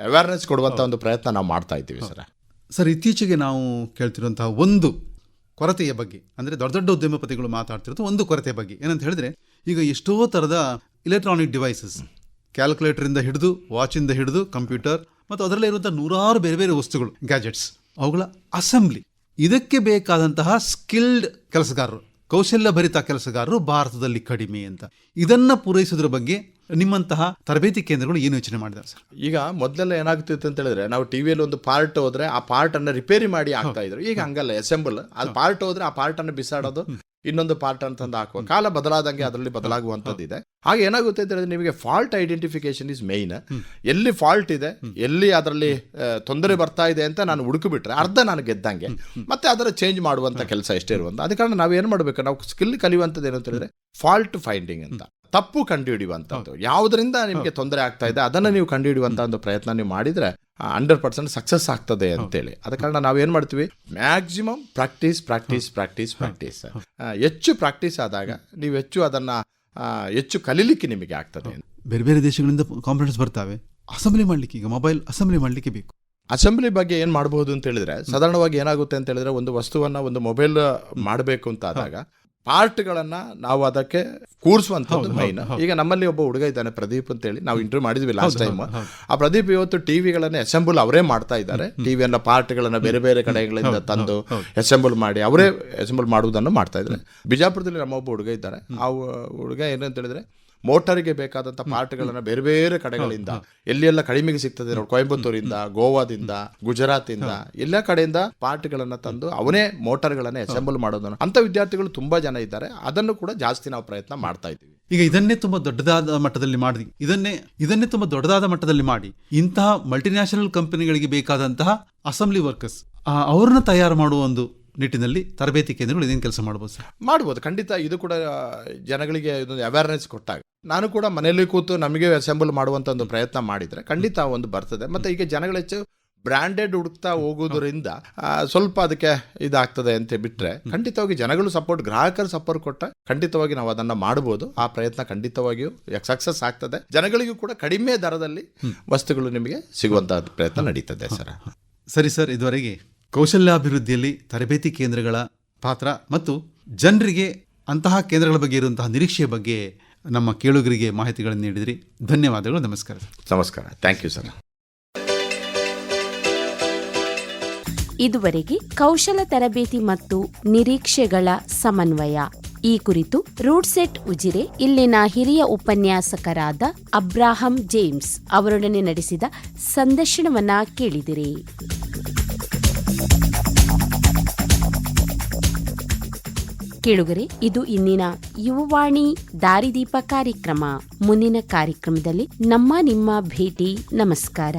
ಅವೇರ್ನೆಸ್ ಕೊಡುವಂಥ ಒಂದು ಪ್ರಯತ್ನ ನಾವು ಮಾಡ್ತಾ ಇದ್ದೀವಿ ಸರ್. ಇತ್ತೀಚೆಗೆ ನಾವು ಕೇಳ್ತಿರುವಂತಹ ಒಂದು ಕೊರತೆಯ ಬಗ್ಗೆ, ಅಂದರೆ ದೊಡ್ಡ ದೊಡ್ಡ ಉದ್ಯಮಪತಿಗಳು ಮಾತಾಡ್ತಿರೋದು ಒಂದು ಕೊರತೆಯ ಬಗ್ಗೆ ಏನಂತ ಹೇಳಿದ್ರೆ, ಈಗ ಎಷ್ಟೋ ಥರದ ಇಲೆಕ್ಟ್ರಾನಿಕ್ ಡಿವೈಸಸ್, ಕ್ಯಾಲ್ಕುಲೇಟರಿಂದ ಹಿಡಿದು ವಾಚಿಂದ ಹಿಡಿದು ಕಂಪ್ಯೂಟರ್ ಮತ್ತು ಅದರಲ್ಲೇ ಇರುವಂಥ 100 ಬೇರೆ ಬೇರೆ ವಸ್ತುಗಳು, ಗ್ಯಾಜೆಟ್ಸ್, ಅವುಗಳ ಅಸೆಂಬ್ಲಿ, ಇದಕ್ಕೆ ಬೇಕಾದಂತಹ ಸ್ಕಿಲ್ಡ್ ಕೆಲಸಗಾರರು, ಕೌಶಲ್ಯಭರಿತ ಕೆಲಸಗಾರರು ಭಾರತದಲ್ಲಿ ಕಡಿಮೆ ಅಂತ. ಇದನ್ನು ಪೂರೈಸೋದ್ರ ಬಗ್ಗೆ ನಿಮ್ಮಂತಹ ತರಬೇತಿ ಕೇಂದ್ರಗಳು ಏನು ಯೋಚನೆ ಮಾಡಿದ್ದಾರೆ ಸರ್? ಈಗ ಮೊದಲೆಲ್ಲ ಏನಾಗ್ತಿತ್ತು ಅಂತ ಹೇಳಿದ್ರೆ, ನಾವು ಟಿವಿಯಲ್ಲಿ ಒಂದು ಪಾರ್ಟ್ ಹೋದ್ರೆ ಆ ಪಾರ್ಟ್ ಅನ್ನ ರಿಪೇರಿ ಮಾಡಿ ಆಗ್ತಾ ಇದ್ರು. ಈಗ ಹಂಗಲ್ಲ, ಅಸೆಂಬಲ್, ಅದು ಪಾರ್ಟ್ ಹೋದ್ರೆ ಆ ಪಾರ್ಟ್ ಅನ್ನು ಬಿಸಾಡೋದು, ಇನ್ನೊಂದು ಪಾರ್ಟ್ ಅಂತಂದು ಹಾಕುವ ಕಾಲ ಬದಲಾದಂಗೆ ಅದರಲ್ಲಿ ಬದಲಾಗುವಂಥದ್ದಿದೆ. ಹಾಗೆ ಏನಾಗುತ್ತೆ ಅಂತ ಹೇಳಿದ್ರೆ, ನಿಮಗೆ ಫಾಲ್ಟ್ ಐಡೆಂಟಿಫಿಕೇಶನ್ ಇಸ್ ಮೇಯ್ನ್. ಎಲ್ಲಿ ಫಾಲ್ಟ್ ಇದೆ, ಎಲ್ಲಿ ಅದರಲ್ಲಿ ತೊಂದರೆ ಬರ್ತಾ ಇದೆ ಅಂತ ನಾನು ಹುಡುಕಿಬಿಟ್ರೆ ಅರ್ಧ ನಾನು ಗೆದ್ದಂಗೆ. ಮತ್ತೆ ಅದರ ಚೇಂಜ್ ಮಾಡುವಂಥ ಕೆಲಸ ಎಷ್ಟೇ ಇರುವಂಥ. ಅದ ಕಾರಣ ನಾವು ಏನು ಮಾಡಬೇಕು, ನಾವು ಸ್ಕಿಲ್ ಕಲಿಯುವಂಥದ್ದು ಏನು ಅಂತ ಹೇಳಿದ್ರೆ ಫಾಲ್ಟ್ ಫೈಂಡಿಂಗ್ ಅಂತ, ತಪ್ಪು ಕಂಡುಹಿಡಿಯುವಂಥದ್ದು. ಯಾವುದರಿಂದ ನಿಮಗೆ ತೊಂದರೆ ಆಗ್ತಾ ಇದೆ ಅದನ್ನು ನೀವು ಕಂಡುಹಿಡಿಯುವಂಥ ಒಂದು ಪ್ರಯತ್ನ ನೀವು ಮಾಡಿದರೆ 100% ಸಕ್ಸಸ್ ಆಗ್ತದೆ ಅಂತೇಳಿ. ಅದ ಕಾರಣ ನಾವೇನು ಮಾಡ್ತೀವಿ, maximum practice practice practice practice. ಹೆಚ್ಚು ಪ್ರಾಕ್ಟೀಸ್ ಆದಾಗ ನೀವು ಹೆಚ್ಚು ಕಲೀಲಿಕ್ಕೆ ನಿಮಗೆ ಆಗ್ತದೆ. ಬೇರೆ ಬೇರೆ ದೇಶಗಳಿಂದ ಕಾಂಪಿಟೇಟರ್ಸ್ ಬರ್ತಾವೆ, ಅಸೆಂಬ್ಲಿ ಮಾಡಲಿಕ್ಕೆ, ಈಗ ಮೊಬೈಲ್ ಅಸೆಂಬ್ಲಿ ಮಾಡಲಿಕ್ಕೆ ಬೇಕು. ಅಸೆಂಬ್ಲಿ ಬಗ್ಗೆ ಏನು ಮಾಡಬಹುದು ಅಂತ ಹೇಳಿದ್ರೆ, ಸಾಧಾರಣವಾಗಿ ಏನಾಗುತ್ತೆ ಅಂತ ಹೇಳಿದ್ರೆ, ಒಂದು ವಸ್ತುವನ್ನು ಒಂದು ಮೊಬೈಲ್ ಮಾಡಬೇಕು ಅಂತ ಆದಾಗ ಪಾರ್ಟ್ಗಳನ್ನು ನಾವು ಅದಕ್ಕೆ ಕೂರಿಸುವಂಥದ್ದು ಮೈನ್. ಈಗ ನಮ್ಮಲ್ಲಿ ಒಬ್ಬ ಹುಡುಗ ಇದ್ದಾನೆ, ಪ್ರದೀಪ್ ಅಂತೇಳಿ, ನಾವು ಇಂಟರ್ವ್ಯೂ ಮಾಡಿದ್ವಿ ಲಾಸ್ಟ್ ಟೈಮ್. ಆ ಪ್ರದೀಪ್ ಇವತ್ತು ಟಿವಿಗಳನ್ನು ಅಸೆಂಬಲ್ ಅವರೇ ಮಾಡ್ತಾ ಇದ್ದಾರೆ. ಟಿವಿಯನ್ನ ಪಾರ್ಟ್ಗಳನ್ನು ಬೇರೆ ಬೇರೆ ಕಡೆಗಳಿಂದ ತಂದು ಅಸೆಂಬಲ್ ಮಾಡಿ ಅವರೇ ಅಸೆಂಬಲ್ ಮಾಡುವುದನ್ನು ಮಾಡ್ತಾ ಇದ್ದಾರೆ. ಬಿಜಾಪುರದಲ್ಲಿ ನಮ್ಮ ಒಬ್ಬ ಹುಡುಗ ಇದ್ದಾರೆ. ಆ ಹುಡುಗ ಏನಂತ ಹೇಳಿದ್ರೆ, ಮೋಟರ್ಗೆ ಬೇಕಾದಂಥ ಪಾರ್ಟ್ಗಳನ್ನು ಬೇರೆ ಬೇರೆ ಕಡೆಗಳಿಂದ ಎಲ್ಲೆಲ್ಲ ಕಡಿಮೆಗೆ ಸಿಗ್ತದೆ ನೋಡಿ, ಕೊಯಂಬತ್ತೂರಿಂದ, ಗೋವಾದಿಂದ, ಗುಜರಾತಿಂದ, ಎಲ್ಲ ಕಡೆಯಿಂದ ಪಾರ್ಟ್ಗಳನ್ನು ತಂದು ಅವನೇ ಮೋಟರ್ಗಳನ್ನು ಅಸೆಂಬಲ್ ಮಾಡೋದನ್ನು, ಅಂಥ ವಿದ್ಯಾರ್ಥಿಗಳು ತುಂಬಾ ಜನ ಇದ್ದಾರೆ. ಅದನ್ನು ಕೂಡ ಜಾಸ್ತಿ ನಾವು ಪ್ರಯತ್ನ ಮಾಡ್ತಾ ಇದ್ದೀವಿ. ಈಗ ಇದನ್ನೇ ತುಂಬಾ ದೊಡ್ಡದಾದ ಮಟ್ಟದಲ್ಲಿ ಮಾಡಿ, ಇದನ್ನೇ ತುಂಬಾ ದೊಡ್ಡದಾದ ಮಟ್ಟದಲ್ಲಿ ಮಾಡಿ, ಇಂತಹ ಮಲ್ಟಿನ್ಯಾಷನಲ್ ಕಂಪನಿಗಳಿಗೆ ಬೇಕಾದಂತಹ ಅಸೆಂಬ್ಲಿ ವರ್ಕರ್ಸ್ ಅವ್ರನ್ನ ತಯಾರು ಮಾಡುವ ಒಂದು ನಿಟ್ಟಿನಲ್ಲಿ ತರಬೇತಿ ಕೇಂದ್ರಗಳು ಇದೇನು ಕೆಲಸ ಮಾಡ್ಬೋದು ಸರ್? ಮಾಡ್ಬೋದು, ಖಂಡಿತ. ಇದು ಕೂಡ ಜನಗಳಿಗೆ ಇದೊಂದು ಅವೇರ್ನೆಸ್ ಕೊಟ್ಟಾಗ, ನಾನು ಕೂಡ ಮನೆಯಲ್ಲಿ ಕೂತು ನಮಗೆ ಅಸೆಂಬಲ್ ಮಾಡುವಂಥ ಒಂದು ಪ್ರಯತ್ನ ಮಾಡಿದರೆ ಖಂಡಿತ ಒಂದು ಬರ್ತದೆ. ಮತ್ತು ಈಗ ಜನಗಳು ಹೆಚ್ಚು ಬ್ರ್ಯಾಂಡೆಡ್ ಹುಡುಕ್ತಾ ಹೋಗೋದ್ರಿಂದ ಸ್ವಲ್ಪ ಅದಕ್ಕೆ ಇದಾಗ್ತದೆ ಅಂತ ಬಿಟ್ಟರೆ, ಖಂಡಿತವಾಗಿ ಜನಗಳು ಸಪೋರ್ಟ್, ಗ್ರಾಹಕರು ಸಪೋರ್ಟ್ ಕೊಟ್ಟ ಖಂಡಿತವಾಗಿ ನಾವು ಅದನ್ನು ಮಾಡ್ಬೋದು. ಆ ಪ್ರಯತ್ನ ಖಂಡಿತವಾಗಿಯೂ ಸಕ್ಸಸ್ ಆಗ್ತದೆ. ಜನಗಳಿಗೂ ಕೂಡ ಕಡಿಮೆ ದರದಲ್ಲಿ ವಸ್ತುಗಳು ನಿಮಗೆ ಸಿಗುವಂಥ ಪ್ರಯತ್ನ ನಡೀತದೆ ಸರ್. ಸರಿ ಸರ್, ಇದುವರೆಗೆ ಕೌಶಲ್ಯಾಭಿವೃದ್ಧಿಯಲ್ಲಿ ತರಬೇತಿ ಕೇಂದ್ರಗಳ ಪಾತ್ರ ಮತ್ತು ಜನರಿಗೆ ಅಂತಹ ಕೇಂದ್ರಗಳ ಬಗ್ಗೆ ಇರುವಂತಹ ನಿರೀಕ್ಷೆಯ ಬಗ್ಗೆ ನಮ್ಮ ಕೇಳುಗರಿಗೆ ಮಾಹಿತಿಗಳನ್ನು ನೀಡಿದ್ರಿ. ಧನ್ಯವಾದಗಳು. ನಮಸ್ಕಾರ. ನಮಸ್ಕಾರ. Thank you sir. ಇದುವರೆಗೆ ಕೌಶಲ ತರಬೇತಿ ಮತ್ತು ನಿರೀಕ್ಷೆಗಳ ಸಮನ್ವಯ ಈ ಕುರಿತು ರೂಟ್ಸೆಟ್ ಉಜಿರೆ ಇಲ್ಲಿನ ಹಿರಿಯ ಉಪನ್ಯಾಸಕರಾದ ಅಬ್ರಾಹಂ ಜೇಮ್ಸ್ ಅವರೊಡನೆ ನಡೆಸಿದ ಸಂದರ್ಶನವನ್ನ ಕೇಳಿದಿರಿ. ಕೇಳುಗರೆ, ಇದು ಇಂದಿನ ಯುವವಾಣಿ ದಾರಿದೀಪ ಕಾರ್ಯಕ್ರಮ. ಮುಂದಿನ ಕಾರ್ಯಕ್ರಮದಲ್ಲಿ ನಿಮ್ಮ ಭೇಟಿ. ನಮಸ್ಕಾರ.